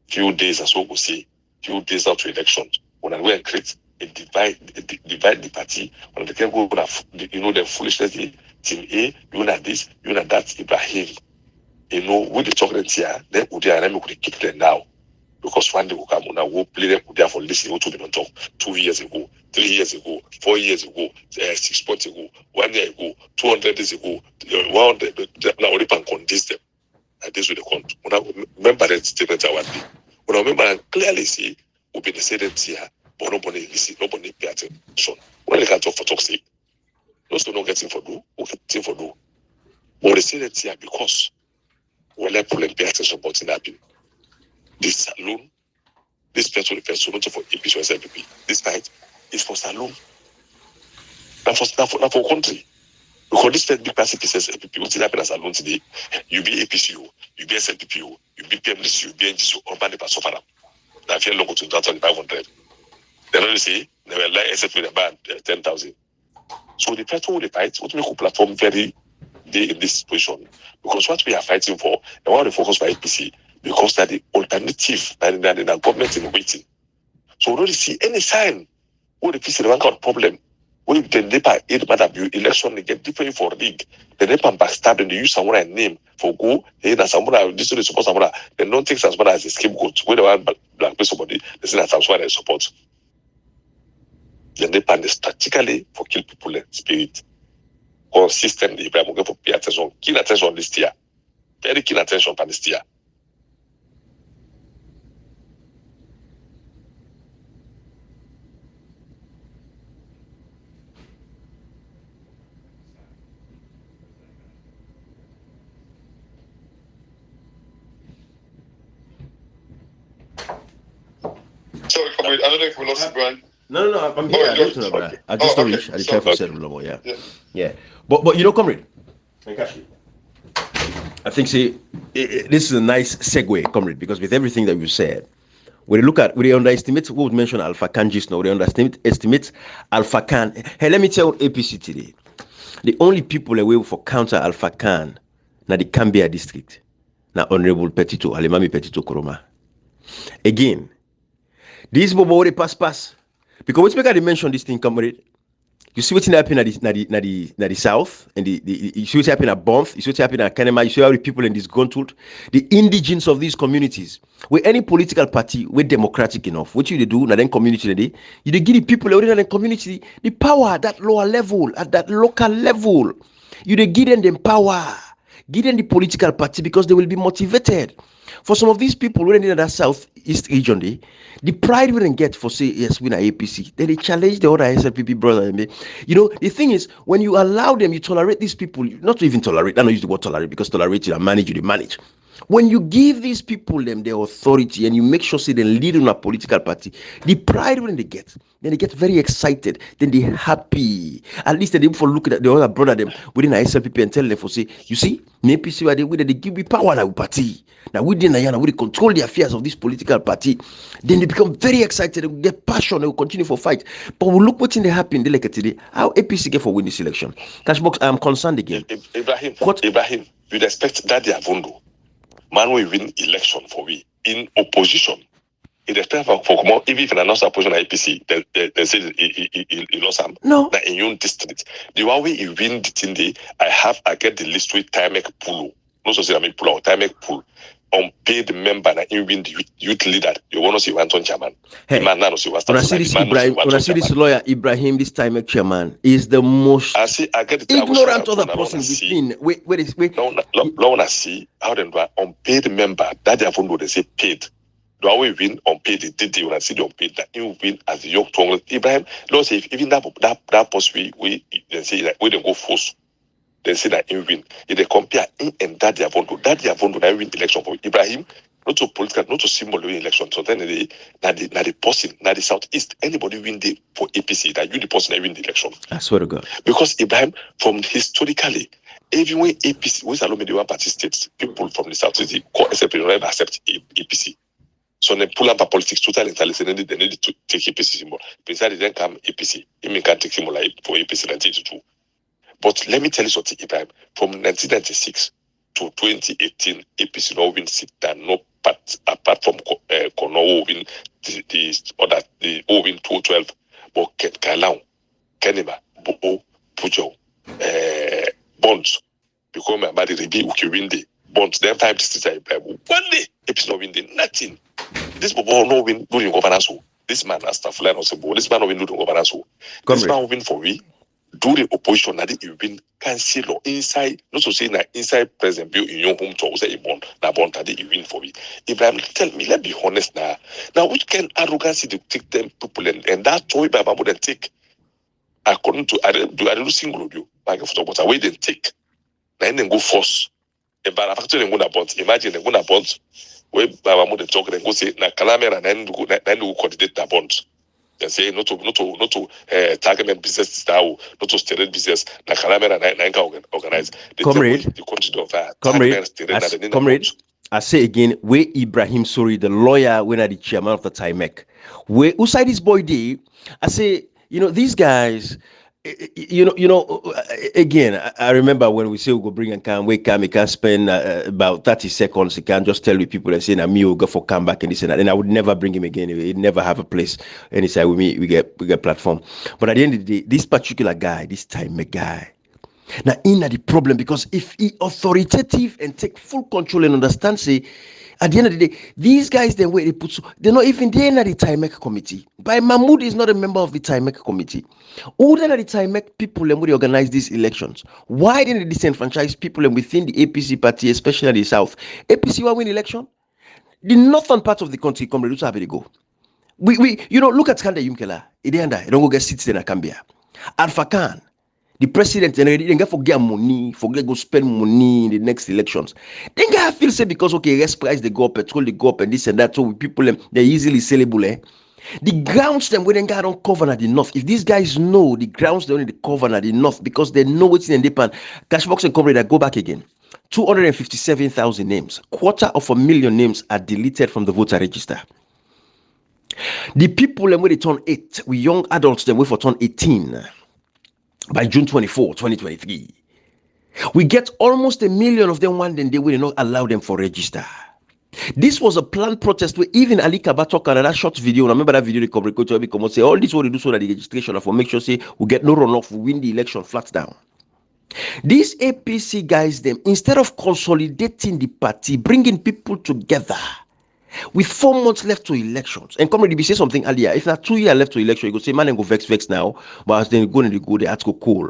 Few days as well we say, few days out to election. When I go and create a divide the party, when they can go the foolishness, team A, you know this, you know that, Ibrahim. You know, with the chocolate here, then we could keep them now. Because one day will come and we'll play them there for listening to them on top 2 years ago, 3 years ago, 4 years ago, 6 months ago, 1 year ago, 200 days ago, 100 now we can condemn them. And this will the count. When I remember that statement I want to when I remember and clearly see we'll be the same here, but nobody listen, nobody pay attention. When they can talk for talk's sake, those who don't get for do, who get for do. But they say that here because we'll let people pay attention about it happen. This saloon, this person refers to not for APC or SLPP. This night is for saloon. Not for country. Because this big passive is SLPP. What's happening as saloon today? You be APC, you be SLPP, you be PMDC, you be NGC, or Band of Sofara. Now if you're local to 500, they don't say they will like SLPP with a band 10,000. So the person who they fight, what make a platform very day in this situation? Because what we are fighting for, and what we focus for APC. Because that the alternative and the government in waiting. So we don't see any sign where the PC rank out problem. When the NEPA election they get different for league. The NEPA backstab and they use someone name for go, and someone this is support someone, they don't take someone as a scapegoat. When they want black people somebody, they say that someone they support. The NEPA is practically for kill people in spirit. Consistently, if I'm going for pay attention, keen attention this year. Very keen attention for this year. Sorry, I don't know if we lost it, Brian. No, I'm here. I don't know, bro. I just don't reach. I just try for several yeah. But you know, comrade. I think this is a nice segue, comrade, because with everything that you said, when you look at, we underestimate what we mentioned Alpha Khan just now. We underestimate Alpha Khan. Hey, let me tell APC today. The only people away for counter Alpha Khan now the Cambia district. Now Honorable Petito, Alemami Petito Koroma. Again. This bobo they pass. Because what's make I mention this thing, comrade? You see what's happening at the south, and you see what's happening at Banff, you see what's happening at Kanema, you see how the people in this Gontold, the indigents of these communities, where any political party, we're democratic enough, what you do, now then community today, you give the people in the community the power at that lower level, at that local level. You give them the power, give them the political party because they will be motivated. For some of these people who are in that southeast region, the pride we didn't get for say yes, we are APC. Then they challenge the other SLPP brother. You know, the thing is, when you allow them, you tolerate these people. Not to even tolerate. I don't use the word tolerate because tolerate you and manage you. They manage. When you give these people them their authority and you make sure say they lead in a political party, the pride when they get, then they get very excited. Then they happy. At least they for look at the other brother them within a SLPP and tell them for say, you see, APC they give me power now party. Now we within Ayana, we control the affairs of this political party, then they become very excited, they get passion, they will continue for fight. But we look what's in the happen today, how APC get for win this election. Cashbox, I am concerned again. Ibrahim, you'd expect that they have won. Man will win election for we in opposition. In the for come even if announce opposition at APC, they say he lost some. No. That in your district, the one way you win the thing day, I get the list with time make pull. No so say I make pull out time make pull. Unpaid member that you win the youth leader. You want to see one chairman. Hey, the man now see when I see this Ibrahim, when I see this lawyer Ibrahim, this time make chairman is the most I get the ignorant other person within. Wait. Now see how them do unpaid member that they have found they say paid. Do I win unpaid? They did when I see the unpaid that you win as the young tongue. Ibrahim, Lord say even that post we then say that we don't go force. Then say that you win. If they compare in and that they have won, that win election for Ibrahim. Not to political, not to symbol win election. So then the person, not the southeast, anybody win the for APC, that you the person that win the election. I swear to God. Because Ibrahim, from historically, even when APC, when Salome the one party states, people from the southeast, except they never accept APC. So they pull up a politics total intelligence, and they need to take APC symbol. Besides, they then come APC. They can't take symbol for APC 1982. But let me tell you something, Ibrahim. From 1996 to 2018, APC no win sit down, no part apart from Kono win the win 212, but Kalau, Kenema, Bo, Pujo, Bonds, because my body review win the Bonds. Them time this is Ibrahim. One day, APC no win the nothing. This Bobo no win doing governance. This man has stuff learn also. This man no win doing governance. This man win for we. Do the opposition that you win cancel inside, not to say that inside President Bill in your home to say bond that you win for me. Ibrahim, tell me, let's be honest now. Now, which kind of arrogance to take them people and that toy by Babu then take according to I don't single of you, like but away then take. Then go force. A benefactor then go na bonds. Imagine they go na bonds where Babu then talk and go say na calamera and then go coordinate the bonds. They say not to target business style, not to state business. Na calamera na organize. Comrade, the continue of that. Comrade, I say again, where Ibrahim Sori, the lawyer, when I the chairman of the TIMEC, where outside this boy day, I say, these guys, again, I remember when we say we go bring and come, we can spend about 30 seconds, he can just tell the people and say, na me will go for come back and this and that, and I would never bring him again. He'd never have a place inside with me. We get platform. But at the end of the day, this particular guy, this TIMEC guy, now in the problem, because if he authoritative and take full control and understand, say, at the end of the day, these guys, the way they put, they're not even there in the TIMEC committee. By Mahmoud is not a member of the TIMEC committee. Who then are the TIMEC people and we organize these elections? Why didn't they disenfranchise people and within the APC party, especially in the south? APC will win election. The northern part of the country, come ready to have it go. We look at Kanda Yumkela. They don't go get seats in Akambia. Alpha Khan, the president, and they get forget money, forget go spend money in the next elections. Then guy feel say because gas price they go up, petrol they go up, and this and that, so people they're easily sellable. The grounds them when they don't cover at the north. If these guys know the grounds they only cover at the north because they know what's in the pan. Cashbox and Comrade, go back again. 257,000 names, 250,000 names are deleted from the voter register. The people when they turn 8, we young adults them wait for turn 18. By June 24, 2023, we get almost 1 million of them one day will not allow them for register. This was a planned protest where even Ali Kaba talk on that short video. Remember that video? They come say all this what they do so that the registration for make sure say we get no runoff, we win the election flat down. These APC guys, them instead of consolidating the party, bringing people together. With 4 months left to elections, and Comrade be say something earlier. If not 2 years left to election, you go say man and go vex now, but as then go and go the article cool.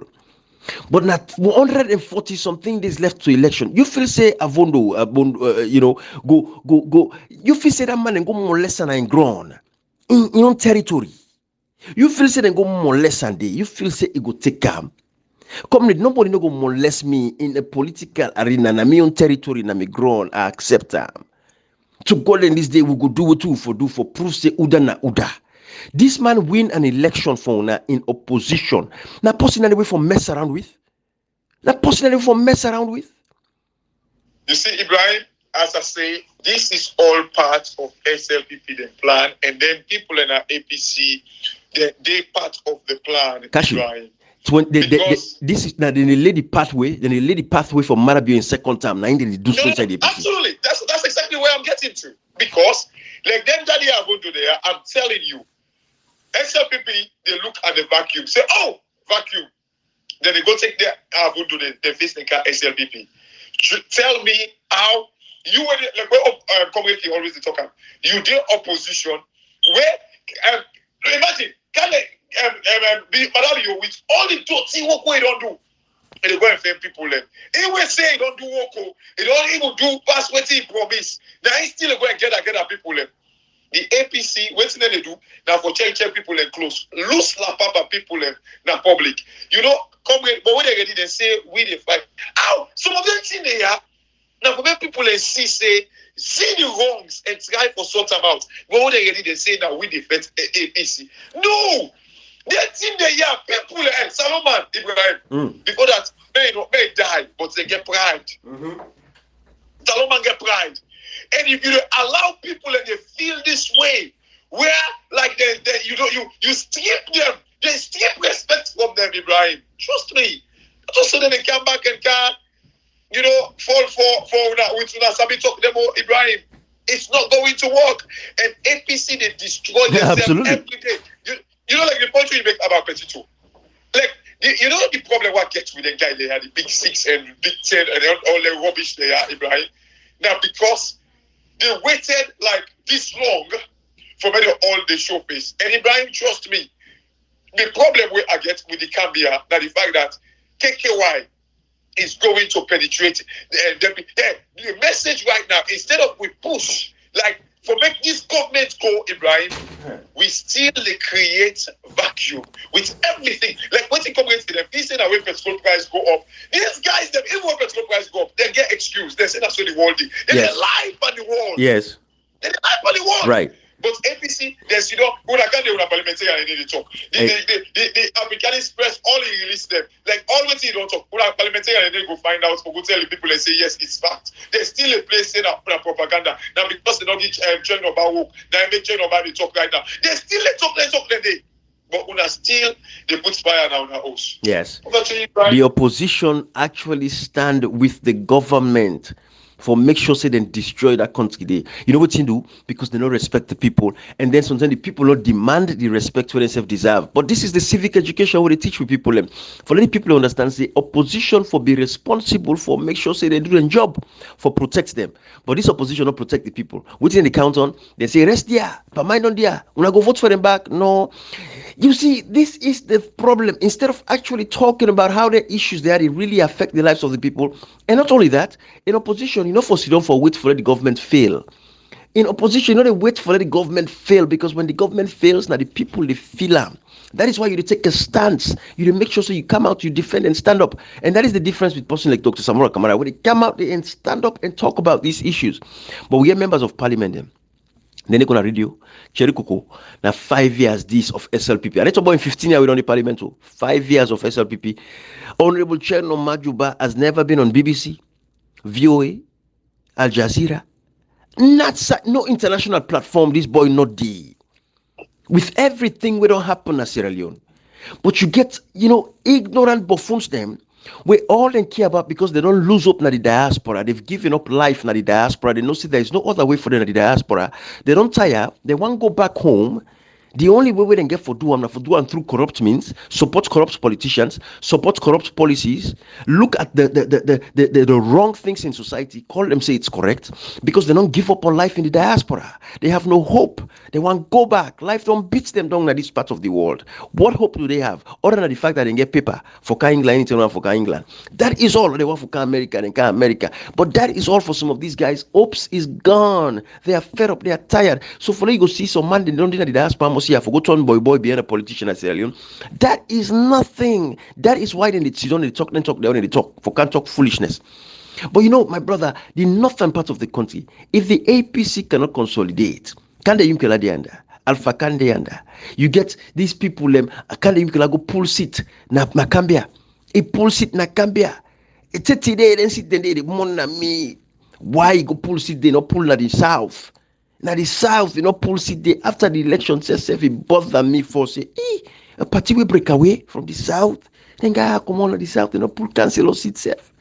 But not 140 something days left to election. You feel say Avondo, go. You feel say that man and go molest and grown in your territory. You feel say then go molest and day. You feel say it go take calm. Comrade, nobody no go molest me in a political arena. Na me own territory na me grown. I accept them. To God in this day, we go do what we for proof say Uda na Uda. This man win an election for now in opposition. Now, personally, we for mess around with. You see, Ibrahim, as I say, this is all part of SLPP the plan, and then people in our APC, they part of the plan. Kashi. This is now the lady pathway. Then the lady pathway for Marabio in second term. Now they do so inside the APC. Absolutely, that's exactly where I'm getting to. Because like them daddy are going to there, I'm telling you, SLPP they look at the vacuum, say, oh, vacuum. Then they go take their vote to the face and SLPP. Tell me how you were like where community always talk about. You did opposition where imagine can they be you with all the dirty work we don't do, and they go and offend people them. He will say he don't do work, he don't even do pass what he promise. Now he still go and get people them. The APC, what's they do now for check people and close, loose la papa people them now public. You know, come with, but when they get it, they say we the fight. Ow, some of them things they are now for people and see the wrongs and try for sort them out. But when they get it, they say now we the fight APC. No. They think they are people and Solomon Ibrahim. Before that, may die, but they get pride. Solomon get pride. And if you allow people and they feel this way, where like you strip them, they strip respect from them, Ibrahim. Trust me. Just so that they come back and can, fall for with Sabi talk them, Ibrahim. It's not going to work. And APC, they destroy themselves every day. You know, like the point you make about Petito. Like, the problem what gets with the guy they had, the big 6 and big 10 and all the rubbish they are, Ibrahim. Now, because they waited like this long for me to all the showpiece. And Ibrahim, trust me, the problem I get with the Cambia, that the fact that KKY is going to penetrate the message right now, instead of we push, like, for make this government go, Ibrahim, we still create vacuum with everything. Like when they come against them, he said that when petrol price go up, these guys, them even when petrol price go up, they get excused. They say that's what the world did. They lie on the wall. Yes. They lie on the wall. Right. But APC, there's when I can't do a parliamentarian and they talk. The African Express, all he release them. Like all what he don't talk. When a parliamentarian and they go find out, go tell the people and say yes, it's fact. There's still a place in propaganda. Now because they don't get trained about work, they make trained about the talk right now. They still talk them day. But when still they put fire now on our house. Yes. The opposition actually stand with the government for make sure say they destroy that country there. You know what you do? Because they don't respect the people. And then sometimes the people don't demand the respect for themselves deserve. But this is the civic education where they teach with people. For letting people understand, say opposition for be responsible for make sure say they do their job for protect them. But this opposition don't protect the people. Within the count on, they say rest there, but mind on there. When I go vote for them back, no. You see, this is the problem. Instead of actually talking about how the issues they really affect the lives of the people, and not only that, in opposition, for sit down for wait for let the government fail. In opposition, they wait for let the government fail, because when the government fails, now the people they feel them. That is why you take a stance. You make sure so you come out, you defend and stand up. And that is the difference with person like Dr. Samora Kamara, when they come out and stand up and talk about these issues. But we have members of parliament them. Then they're gonna read you. Cherry Coco. Now 5 years this of SLPP. And it's about 15 years we on the parliament too. 5 years of SLPP. Honorable Cherno Majuba has never been on BBC, VOA, Al Jazeera. No international platform. This boy not the. With everything we don't happen at Sierra Leone. But you get, ignorant buffoons them. We all they care about because they don't lose up na the diaspora. They've given up life na the diaspora. They know see there is no other way for them na the diaspora. They don't tire. They want to go back home. The only way we can get for do and through corrupt means support corrupt politicians, support corrupt policies, look at the wrong things in society, call them say it's correct, because they don't give up on life in the diaspora. They have no hope. They want to go back. Life don't beat them down in this part of the world. What hope do they have? Other than the fact that they get paper for England, for England. That is all they want for America and America. But that is all for some of these guys. Hopes is gone. They are fed up. They are tired. So for you go see some man they don't do the diaspora. See, I forgot one boy being a politician at Sierra Leone. That is nothing. That is why they don't talk, they talk for can't talk foolishness. But my brother, the northern part of the country, if the APC cannot consolidate, can they under Alpha Kande under? You get these people can they go pull seat na Cambia. A pull seat na Cambia. It's a today then sit then they mon na me. Why you go pull seat there, not pull na the south? Now the south, you know, pull seat there. After the election, say it bother me for say, a party will break away from the south. Then guy come on the south, you know, pull councillor seat self.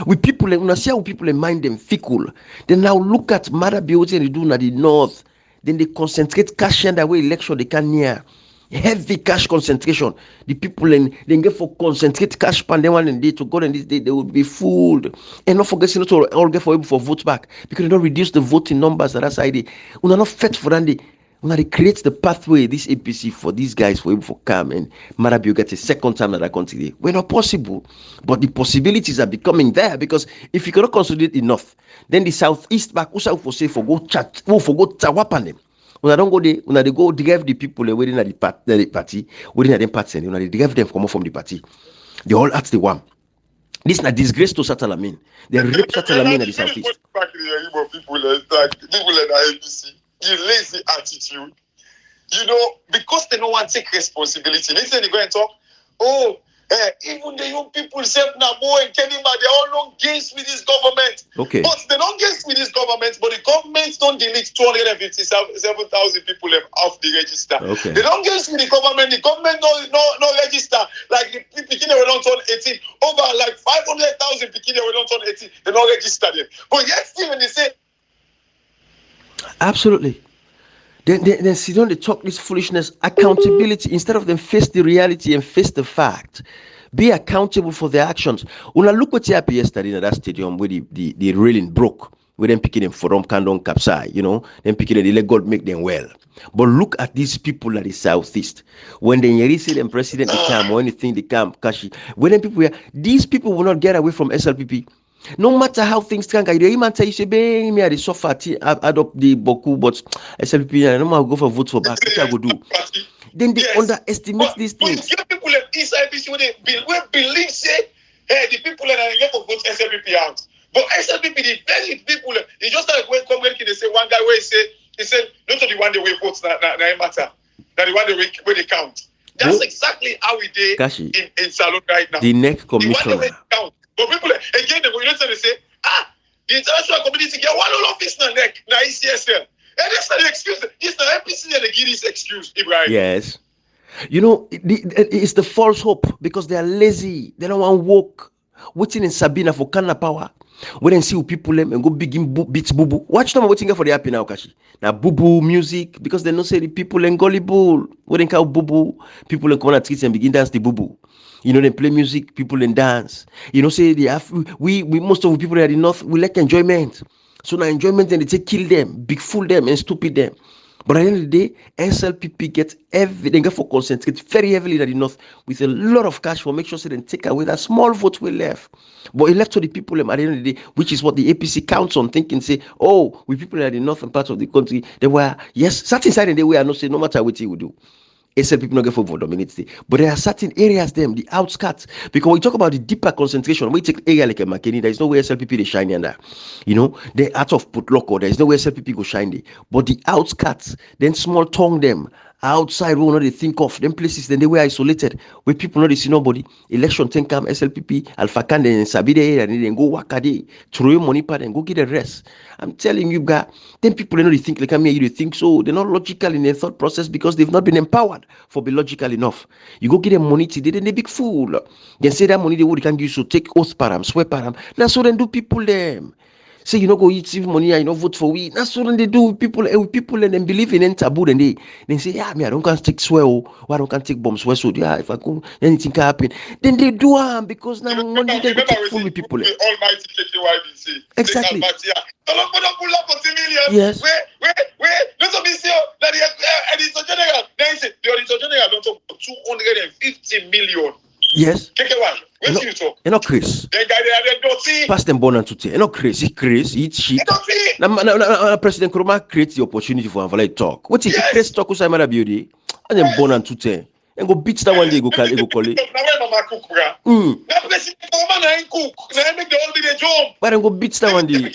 With people, when I see how people mind them fickle, then now look at Mother Beauty and they do at the north. Then they concentrate cash and that way election they can near. Heavy cash concentration. The people then get for concentrate cash pan they one and day to go and this day they would be fooled. And not forget not to all get for vote back because they don't reduce the voting numbers at that side. We are not fit for that. When they create the pathway, this APC for these guys for able to come and Marabio get a second time in that country. We're not possible, but the possibilities are becoming there because if you cannot consolidate enough, then the southeast back also for say for go chat, for go tawapan them. When I don't go there, when they go drive the people within the party, within the party, when they drive them from the party, they all ask the one. This is a disgrace to Satalamin. They rape Satalamin at the southeast. People like the APC. The lazy attitude, you know, because they don't want to take responsibility. Listen, they go and talk, even the young people say, Nabo and Kenima, they're all not against with this government. Okay. But they're not against with this government, but the government don't delete 257,000 people off the register. Okay. They don't against with the government no register. Like the Pikine were not on 18. Over like 500,000 Pikine were not on 18. They don't register them. But yet still when they say, absolutely. Then sit down, they talk this foolishness, accountability, instead of them face the reality and face the fact. Be accountable for their actions. When I look what happened yesterday in that stadium where the railing broke, where them picking them from Kandon Kapsai, you know, them picking them, they let God make them well. But look at these people at the southeast. When they say them president they come or anything they come, Kashi, when them people these people will not get away from SLPP. No matter how things can go, they even tell you say, "Bang me, I suffer, add up the boku, but SLP, I don't go for vote for back. What I go do?" Then they underestimate these things. But people inside this we believe say, hey, the people that are going to vote SLPP out. But SLPP, the very people, it's just like when they say one guy where he said, not only one day we vote, that matter, that the one day where they count. That's exactly how we did in Salon right now. The next commissioner. The one day we count. But people, again, they say, the international community get one whole office now, ECSL. And that's not the excuse. It's the APC that they give this excuse, Ibrahim. Yes. You know, it's the false hope because they are lazy. They don't want to work. Waiting in Sabina for Kana power. When they see people them and go begin beats boo boo. Watch them waiting for the happy now, Kashi. Now boo boo music because they don't say the people in gullible. When they call boo boo, people in corner streets and begin dance the boo boo. You know, they play music, people in dance. You know, say they have we most of the people at the north we like enjoyment. So now enjoyment and they kill them, big fool them and stupid them. But at the end of the day, SLPP gets everything for concentrate very heavily at the north with a lot of cash for make sure they take away that small vote we left. But it left to the people at the end of the day, which is what the APC counts on thinking, say, oh, we people at the northern part of the country, they were, yes, certain side and they were not say no matter what you would do. SL people not get for dominate, but there are certain areas them the outskirts because we talk about the deeper concentration. We take area like a McKinney, there is no way SLPP they shine under. You know, they out of Putlock, there is no way SLPP go shine there. But the outskirts, then small tongue them outside we not they think of them places, then they were isolated where people not they see nobody. Election ten come SLPP, Alpha Can and Sabide and then go wakade, throw your money part and go get the rest. I'm telling you, guys, then people know they think like me, you think so. They're not logical in their thought process because they've not been empowered for be logical enough. You go get them money today, then they big fool. Then say that money they would can use to take oath param, swear param. That's what then do people them. Say you know go eat civil money and you know vote for we. That's what they do with people and then believe in taboo and they say, yeah, me I don't can take swear why I don't can take bombs swear so yeah if I go anything can happen. Then they do because now money they go take fool with people. The almighty KKYBC. Exactly. Yes. Where don't be say that the Auditor General. Then say the Auditor General don't talk about 250 million. Yes. KKY. Where do you talk? You know Chris. They don't see. Pass them born and to you know Chris. He eat shit. Now President Nkrumah creates the opportunity for Avalai talk. What if Chris talk with Simon Beauty? And then born and to and go beat that one day go call it. Now President Nkrumah ain't cook. Now make the whole day jump. But then go beat that one day.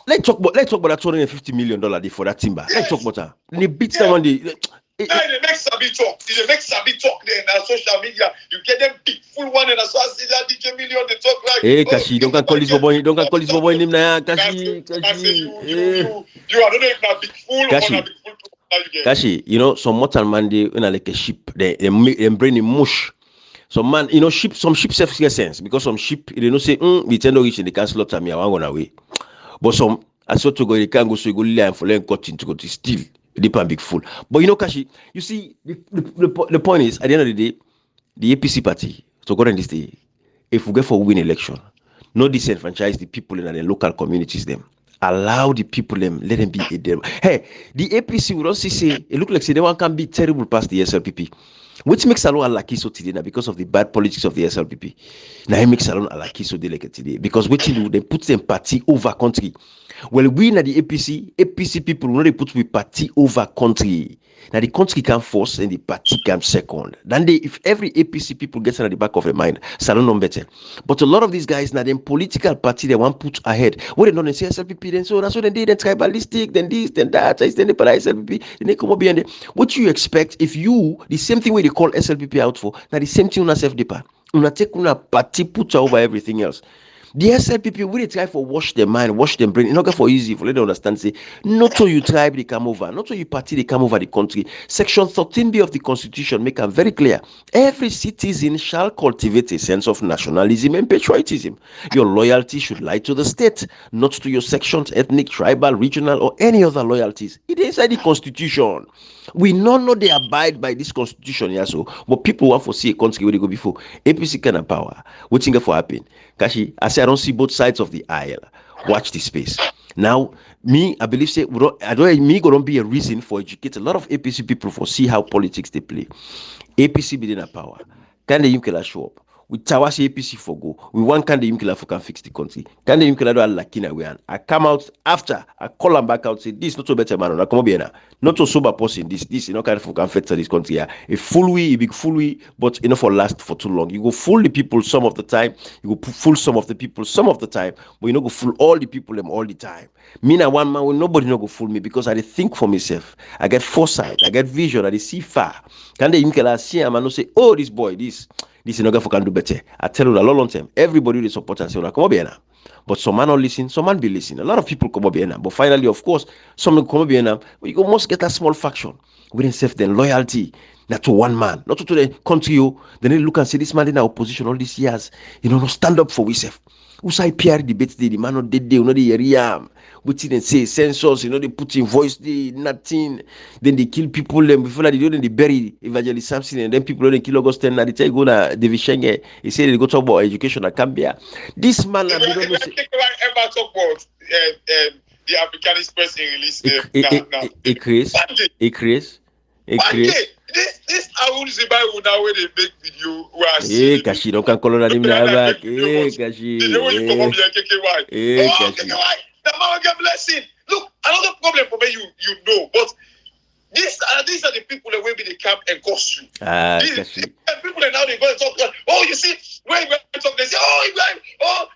Let's talk about that $250 million for that timber. Let's talk about that. Then they beat that one day. Now they make Sabi talk. They make Sabi talk there on social media. You get them big full one, and I saw see that DJ Million they talk like. Hey, Kashi, don't call this boy. Don't call this boy name now. Kashi, You I don't know if not big fool or not big fool. Kashi, you know, some mortal man they like a sheep. They brain in mush. Some man, you know, some sheep self get sense because some sheep they don't say, we tend to reach and they can't slaughter me. I want to away. But some I saw to go, they can't go so you go lie for them cutting to go to steal. Deep and big fool. But you know, Kashi, you see, the point is, at the end of the day, the APC party, so go on this day, if we get for win election, not disenfranchise the people in the local communities, them. Allow the people them, let them be a them. Hey, the APC will also say, it look like say they can be terrible past the SLPP. Which makes Salon unlucky so today now because of the bad politics of the SLPP. Now it makes Salon unlucky so delicate today. Because what you do, they put them party over country. Well, we na the APC people know they put we party over country. Now the country can first and the party can second. Then if every APC people gets at the back of their mind, Salon no better. But a lot of these guys now them political party they want put ahead. What they don't say SLPP then so that's what they did, then tribalistic, then this, then that, then they put SLPP, then they come up behind them. What you expect if you the same thing where they call SLPP out for, now the same thing on self-depart. Una take una party put over everything else. The SLPP really try for wash their mind, wash their brain. It's not for easy for let them understand. Say, not so you tribe they come over, not so you party they come over the country. Section 13B of the Constitution make it very clear. Every citizen shall cultivate a sense of nationalism and patriotism. Your loyalty should lie to the state, not to your sections, ethnic, tribal, regional, or any other loyalties. It is inside the Constitution. We know they abide by this Constitution, yeah. So, but people want to see a country where they go before. APC kind of power. What thing for happen? Kashi, I say I don't see both sides of the aisle. Watch the space. Now, me, I believe say me gonna be a reason for educate a lot of APC people for see how politics they play. APC be in a power. Can the Yumkela show up? We tawasi APC for go. We want can the Yumkela for can fix the country. Can the Yumkela do a lakina we I come out after I call them back out say this not so better man. I come here not so sober person. This you know kind of can fix this country. Yeah. A full we, a big full we, but enough for last for too long. You go fool the people some of the time. You go fool some of the people some of the time. But you know go fool all the people them all the time. Me na one man will nobody no go fool me because I think for myself. I get foresight. I get vision. I see far. Can the Yumkela see him and no say oh this boy this is not for can do better. I tell you a long time. Everybody will support and say, come up here now. But some man not listen, some man be listening. A lot of people come up here now. But finally, of course, some come up here now. But you must get a small faction. Within self then loyalty. Not to one man, not to the country. Then they look and say this man in our opposition all these years. You know, no stand up for ourselves. Who say PR debates the man not dead day, no the area. Which they say census, you know, they put in voice the nothing. Then they kill people. Then before that, they do then they bury Evangelist Samson, and then people don't kill Augustine. Now they tell you go na David Shenge. He say they go talk about education at Cambia. This man, they don't know. Ever talk about the Africanist person released now? A Chris. This Arun Zibai will now when they make video. Hey, Kashi, don't call on him now back. Hey, Kashi. The way you come up here, KKY. Hey, KKY. The man get blessing. Look, another problem for me, you know, but these are the people that will be the camp and cost you. People that now they go and talk. Oh, you see, where you talk, they say, oh, Ibrahim,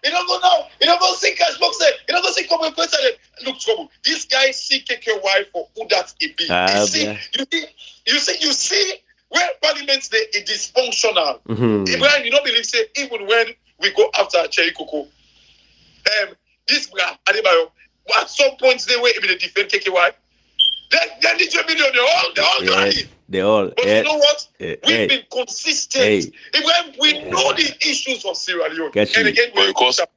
you don't go now, you don't go see cash box there, you don't go see common person. Look, trouble. This guy see KKY for who that it be. You see, where parliament they is dysfunctional. Ibrahim, you don't believe say even when we go after Cherry Coco, this guy Adebayo, at some points they were able to defend KKY. Then the 2 million, they all But you know what? We've been consistent. Ibrahim, we know the issues of Sierra Leone. And again, because Dr.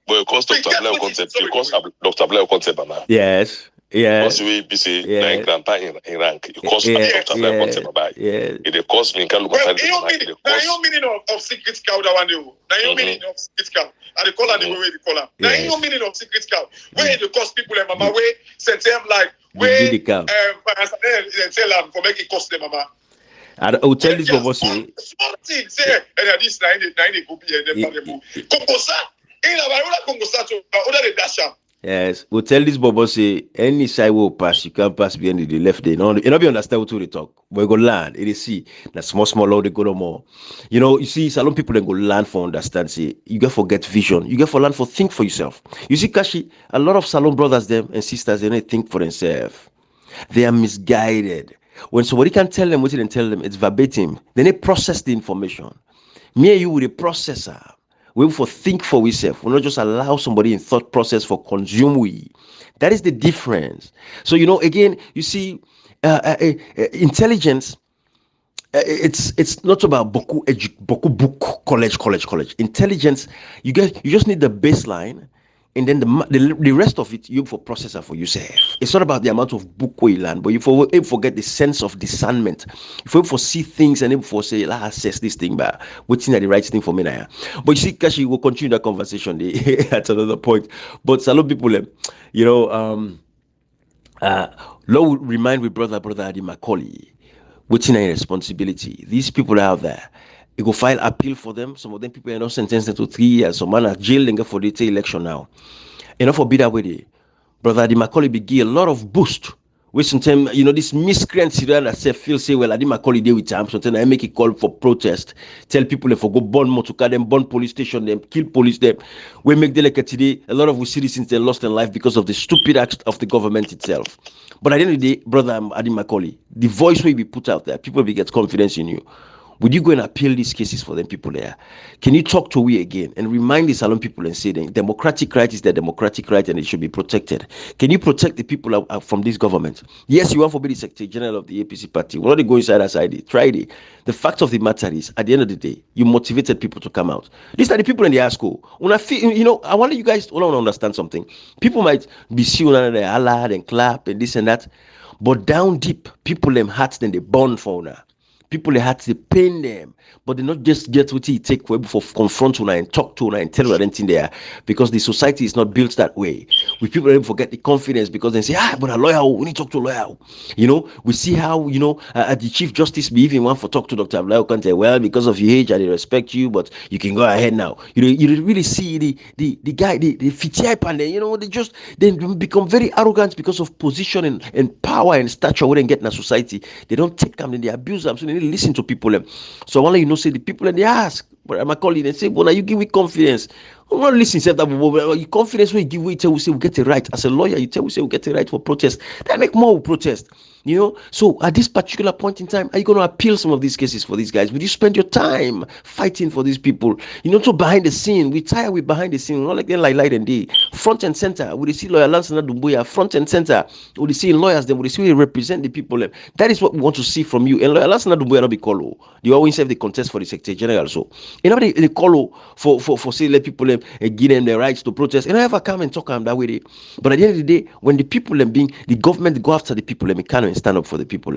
Blair concept, yes. Yeah. Because we busy grandpa in rank. It costs Dr. Blair concept. It costs me. Now meaning of secret cow that one day. Now meaning of secret cow. And they call her the way they call her. Now meaning of secret cow. Where they cost people and mama way send them like where tell them for make it cost them mama. I will tell this bobo say small thing say and this 90 go be and then Congosa in our Congosa to other the dasher. Yes, we'll tell this bobo say any side will pass, you can't pass behind the left. They know you not be understand what they talk. But you go learn. It is see that small law they go no more. You know, you see, some people then go learn for understand. Say you get for get vision. You get for learn for think for yourself. You see, Kashi, a lot of Salon brothers them and sisters they don't think for themselves. They are misguided. When somebody can tell them what they tell them, it's verbatim. Then they process the information. Me and you with a processor. We for think for ourselves. We not just allow somebody in thought process for consume we. That is the difference. So again, you see, intelligence. It's not about boku book college. Intelligence, you just need the baseline, and then the rest of it you for processor for yourself. It's not about the amount of book we learn, but you forget the sense of discernment. If you for see things and for say, assess this thing, but what's the right thing for me now. But you see, Kashi will continue that conversation at another point. But a lot of people, Lord remind with brother Adi Macaulay. What's in a responsibility? These people out there, you go file appeal for them. Some of them people are not sentenced to 3 years. Some man are jailed for the election now. Enough for be that way. Brother Adi Macaulay be give a lot of boost. Which sometimes, this miscreants that feel say, well, Adi Macaulay day with time. Sometimes I make a call for protest. Tell people if I go burn motorcar them, burn police station them, kill police them. We make the like today. A lot of we citizens they lost their life because of the stupid act of the government itself. But at the end of the day, brother Adi Macaulay, the voice will be put out there. People will get confidence in you. Would you go and appeal these cases for them people there? Can you talk to we again and remind the Salon people and say that democratic right is their democratic right and it should be protected? Can you protect the people from this government? Yes, you want to be the Secretary General of the APC party. We're not going inside outside it. Try it. The fact of the matter is, at the end of the day, you motivated people to come out. These are the people in the ASCO. When I feel, I want you guys to understand something. People might be seeing another alad and clap and this and that, but down deep, people them hearts then they burn for now. People they had to pain them, but they not just get what it take for confront una and talk to una and tell her anything there, because the society is not built that way. We people don't forget the confidence because they say, but a lawyer, we need to talk to a lawyer. We see how the Chief Justice be even want for talk to Dr. Abdullah can say, well, because of your age, I respect you, but you can go ahead now. You really see the guy, the fitiai and they become very arrogant because of position and power and stature. We don't get in a society. They don't take them, then they abuse them. So they listen to people. So I want to say the people and they ask, but I'm calling and say, well, you give me confidence. I'm not listening to that. Your confidence when you give way, tell we say we get it right. As a lawyer, you tell we say we get it right for protest. That make more protest. So at this particular point in time, are you going to appeal some of these cases for these guys? Will you spend your time fighting for these people? So behind the scene, we tire with behind the scene, not like they like light and day. Front and center, we see lawyer Lansana Dumbuya, front and center, we see lawyers, then we see represent the people. That is what we want to see from you. And lawyer Lansana Dumbuya not be called. They always have the contest for the Secretary General. So, they call for say let people give them the rights to protest. And I ever come and talk them that way. But at the end of the day, when the people the government go after the people, they can't stand up for the people.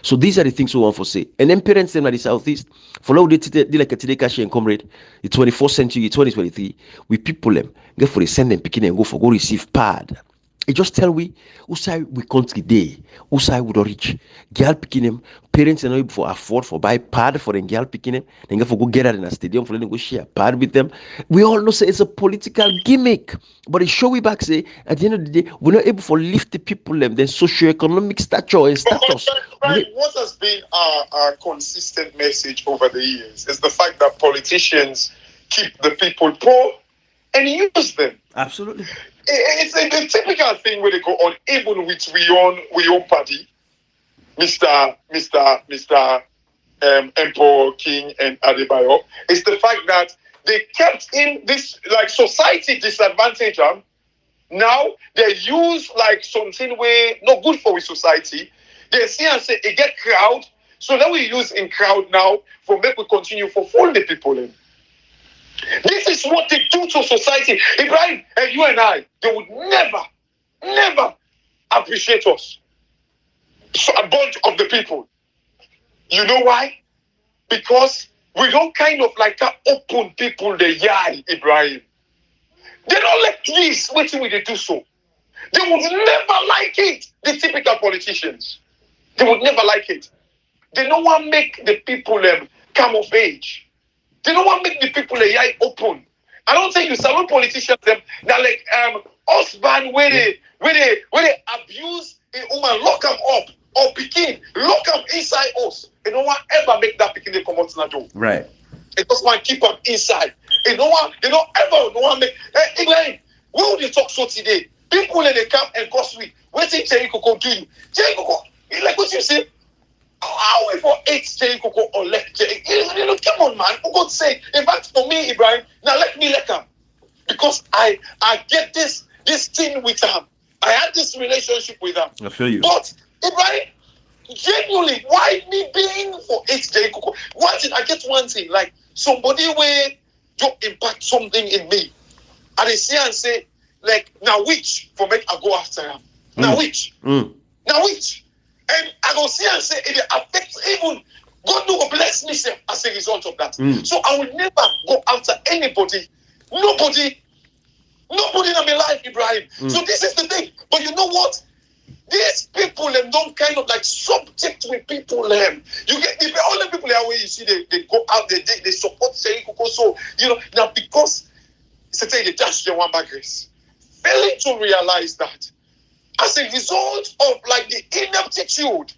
So these are the things we want to say. And then parents them at the Southeast, follow the like a today Kashi and comrade, the 24th century, 2023, we people them, get for the send them picking and go receive pad. It just tell we side we country day, side would reach. Girl picking them, parents are not able to afford for buy pad for them girl picking them, then go get out in a stadium for them go share pad with them. We all know say it's a political gimmick, but it show we back say at the end of the day we're not able to lift the people them their socioeconomic stature and status. Right. What has been our consistent message over the years is the fact that politicians keep the people poor and use them. Absolutely. It's a typical thing where they go on, even with we own party, Mr. Emperor King and Adebayo. It's the fact that they kept in this like society disadvantage them. Now they use like something where not good for society. They see and say it get crowd, so then we use in crowd now for make we continue for fool the people in. This is what they do to society. Ibrahim and you and I, they would never appreciate us. So a bunch of the people. You know why? Because we don't kind of like open people the eye, Ibrahim. They don't like this. Wait till we do so. They would never like it. The typical politicians. They would never like it. They don't want to make the people come of age. They don't want to make the people the eye open. I don't think you salute politicians that like husband where they abuse a woman, lock them up, or begin lock them inside us. They don't want ever make that picking they come out in the door. Right. They just want to keep them inside. They don't want make. Hey, Ibrahim, where would they talk so today? People in the camp and cross week. Wait till Jericho go do you. Jericho, like what you say? How we for HJ Coco or let J? You know, come on, man. For God's sake. In fact, for me, Ibrahim, now let me let him. Because I get this thing with him. I had this relationship with him. I feel you. But Ibrahim, genuinely, why me being for HJ Coco? One thing, I get one thing, like somebody will don't impact something in me. And they see and say, like, now which for make I go after him? Now which? Now which? And I go see and say it affects even God will bless me as a result of that. So I will never go after anybody. Nobody in my life, Ibrahim. So this is the thing. But you know what? These people don't kind of like subject with people. You get the only people where you see they go out, they support Seiko. So you know now because they dash their one by grace. Failing to realize that as a result of like the ineptitude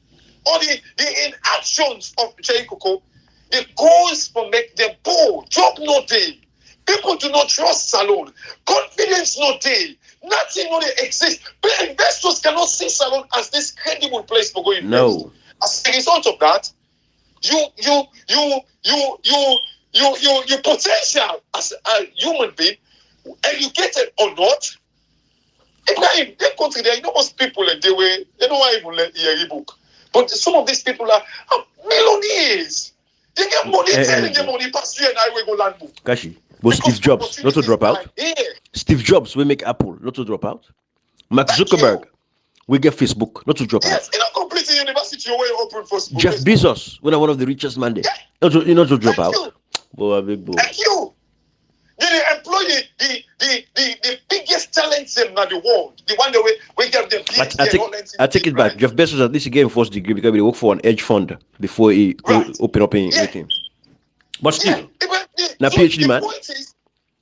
or the inactions of Seiko, the cause for make them poor, job no day. People do not trust Salon. Confidence not there. Nothing no they exist. But investors cannot see Salon as this credible place for going. No. As a result of that, your potential as a human being, educated or not, Ibrahim, their country there, you know most people and they don't even let hear a book. But some of these people are millionaires. They get money, telling them money pass you and I will go land book. Kashi. But Steve Jobs, not to drop out. Steve Jobs will make Apple, not to drop out. Mark Zuckerberg, we get Facebook, not to drop out. Yes, in a complete university, way open for Facebook. Jeff Bezos, when I'm one of the richest men there, not to drop out. Boy, big boy. Thank you. They employ the biggest talents in the world. The one that we give them PhD. I take it back. Jeff Bezos at least he gave first degree because he worked for an hedge fund before he opened up anything. But still, now PhD man. The point is,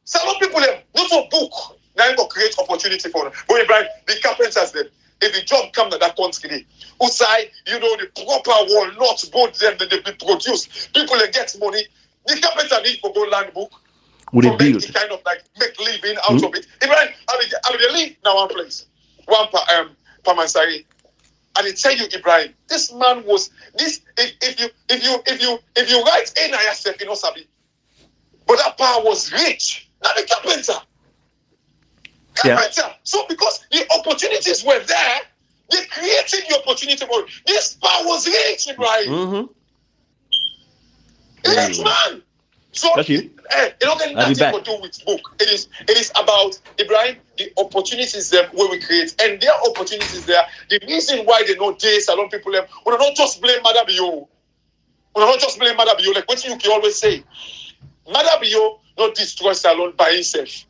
some people have not a book. Now you create opportunity for them. But the carpenters them, if the job come to that country, who say you know the proper wall, not both them that they be produced. People they get money. The carpenter need for go land book. Would it build? Kind of like make living out of it. Ibrahim, I will live now one place. One Pamansari. And I tell you, Ibrahim, this man was this. If you write NISF, you know Sabi, but that power was rich. Not the carpenter. Yeah. So because the opportunities were there, they created the opportunity for it. This power was rich, Ibrahim. Rich man. So it don't get nothing to do with book. It is about Ibrahim, the opportunities them where we create, and their opportunities there. The reason why they know this, Salon people them, we don't just blame Madabio. We don't just blame Madabio. Like what you can always say, Madabio not destroy Salon by himself.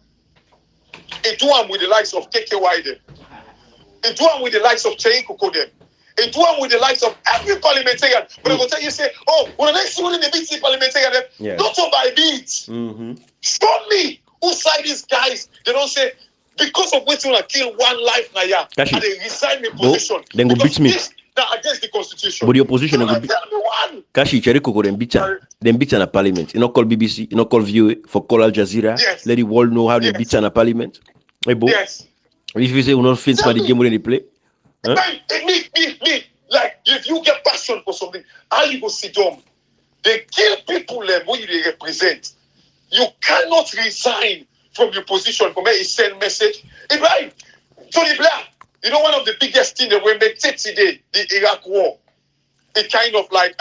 It do them with the likes of KKY them. It do them with the likes of Cheikoko them. It do them with the likes of every parliamentarian. But I will tell you, say, oh, when the next one in the BT parliamentarian, not so by beats. Show me who side these guys. They don't say, because of which I kill one life now, and they resign my position. Then go beat me. Now against the constitution. But the opposition will beat me one. Kashi Cheriko then beat in a parliament. You not call BBC, you not call VOA, for call Al Jazeera. Yes. Let the world know how they beat in a parliament. Hey, bo. Yes. If you say we not fence for the game when they play. Huh? Me. Like if you get passion for something, how you go sit down? They kill people when they represent. You cannot resign from your position for me to send message. Ibrahim, Tony Blair, you know one of the biggest things that we make today, the Iraq war. It kind of like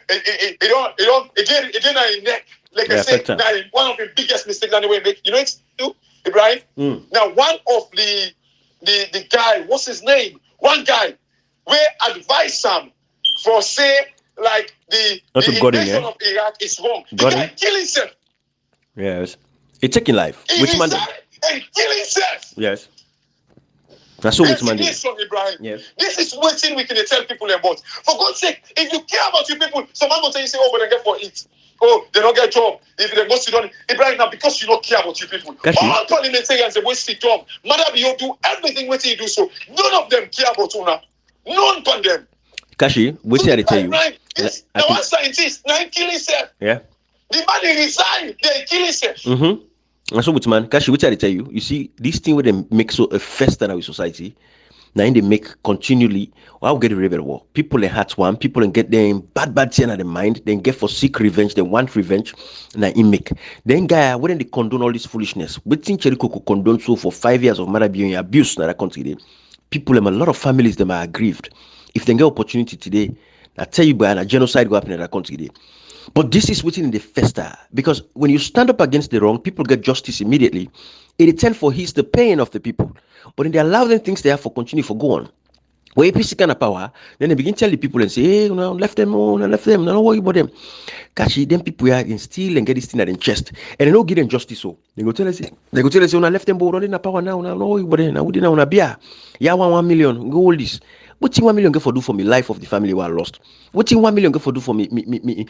it don't neck. Like I said, one of the biggest mistakes that we make. You know it's too, Ibrahim? Now one of the guy, what's his name? One guy, we advise him for say like the invasion of Iraq is wrong. The guy kill himself. Yes. It's taking life. Which man? And kill himself. Yes. That's what which man did. Ibrahim. Yes. This is one thing we can tell people about. For God's sake, if you care about your people, some man will tell you say, oh, but they get for it. Oh, they don't get job. If they go sit down, Ibrahim, now because you don't care about your people. All parliamentarians they will sit down. Madam, you do everything what you do so. None of them care about you now. None of them. Kashi, what did I tell you? Now one scientist, now he kill himself. Yeah. The man they resign, they kill himself. And so which man, Kashi, what did I tell you? You see, this thing where they make so a fest in our society, Now they make continually. I'll get rid of the war. People in heart one, people in get them bad thing at the mind, then get for seek revenge, they want revenge. Now in make. Then guy, when they condone all this foolishness, waiting Cheriko could condone so for 5 years of mother being abuse in that country. People, a lot of families them are aggrieved. If they get opportunity today, I tell you by a genocide go happen in that country today. But this is within the fester, because when you stand up against the wrong, people get justice immediately. It return for his the pain of the people. But then they allow them things they have for continue for go on. When APC kind of power, then they begin to tell the people and say, hey, no, left them, don't worry about them. Catch them people are in steal and get this thing at their chest. And they don't give them justice. So they go tell us, no, left them, but not power now, no worry about them. Now we didn't want to be a, yeah, 1 million, go all this. What thing 1 million get for do for me life of the family who are lost? What thing 1 million get for do for me the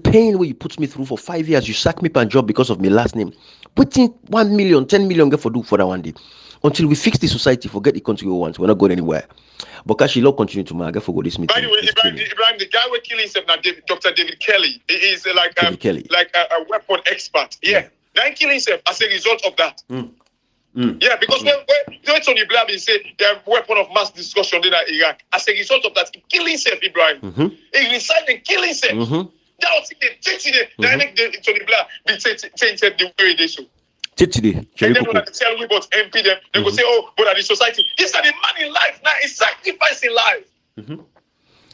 pain where you put me through for 5 years, you sack me per job because of my last name. What thing 1 million, 10 million get for do for that one day? Until we fix the society, forget the country we want. We're not going anywhere. But Kashi Law continue to get for this meeting. By the way, Ibrahim, the guy who killed himself now, Dr. David Kelly, he is like a weapon expert. Yeah. Now he killed himself as a result of that. Yeah, because when Tony Blair said they have weapon of mass destruction in Iraq, as a result of that, he killed himself, Ibrahim. He resigned and killed himself. That was the Tony Blair be changed the way they should. And then when I tell we about MP them, they go say, oh, but at the society, this is the man in life now, is sacrificing life.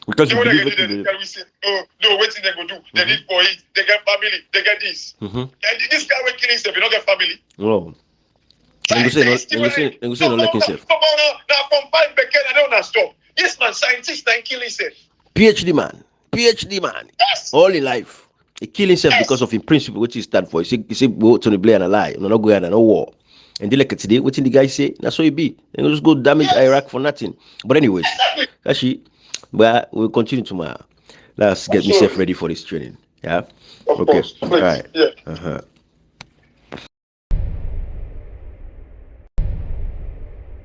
Because you believe we say, oh, no, what they go do? They need for it, they get family, they get this. And this guy will kill himself, he don't get family. Oh. They go say no like himself. Now from 5 Beckett, I don't stop. Yes, man, scientist and kill himself. PhD man. Yes. All in life. He kill himself because of his principle, which he stand for. He say Tony Blair and a lie. No go ahead and no war. And they like it today. What did the guy say? That's how it be. And just go damage Iraq for nothing. But anyways, actually, but we'll continue tomorrow. Let's get myself ready for this training. Yeah. Of course. All right. Yeah.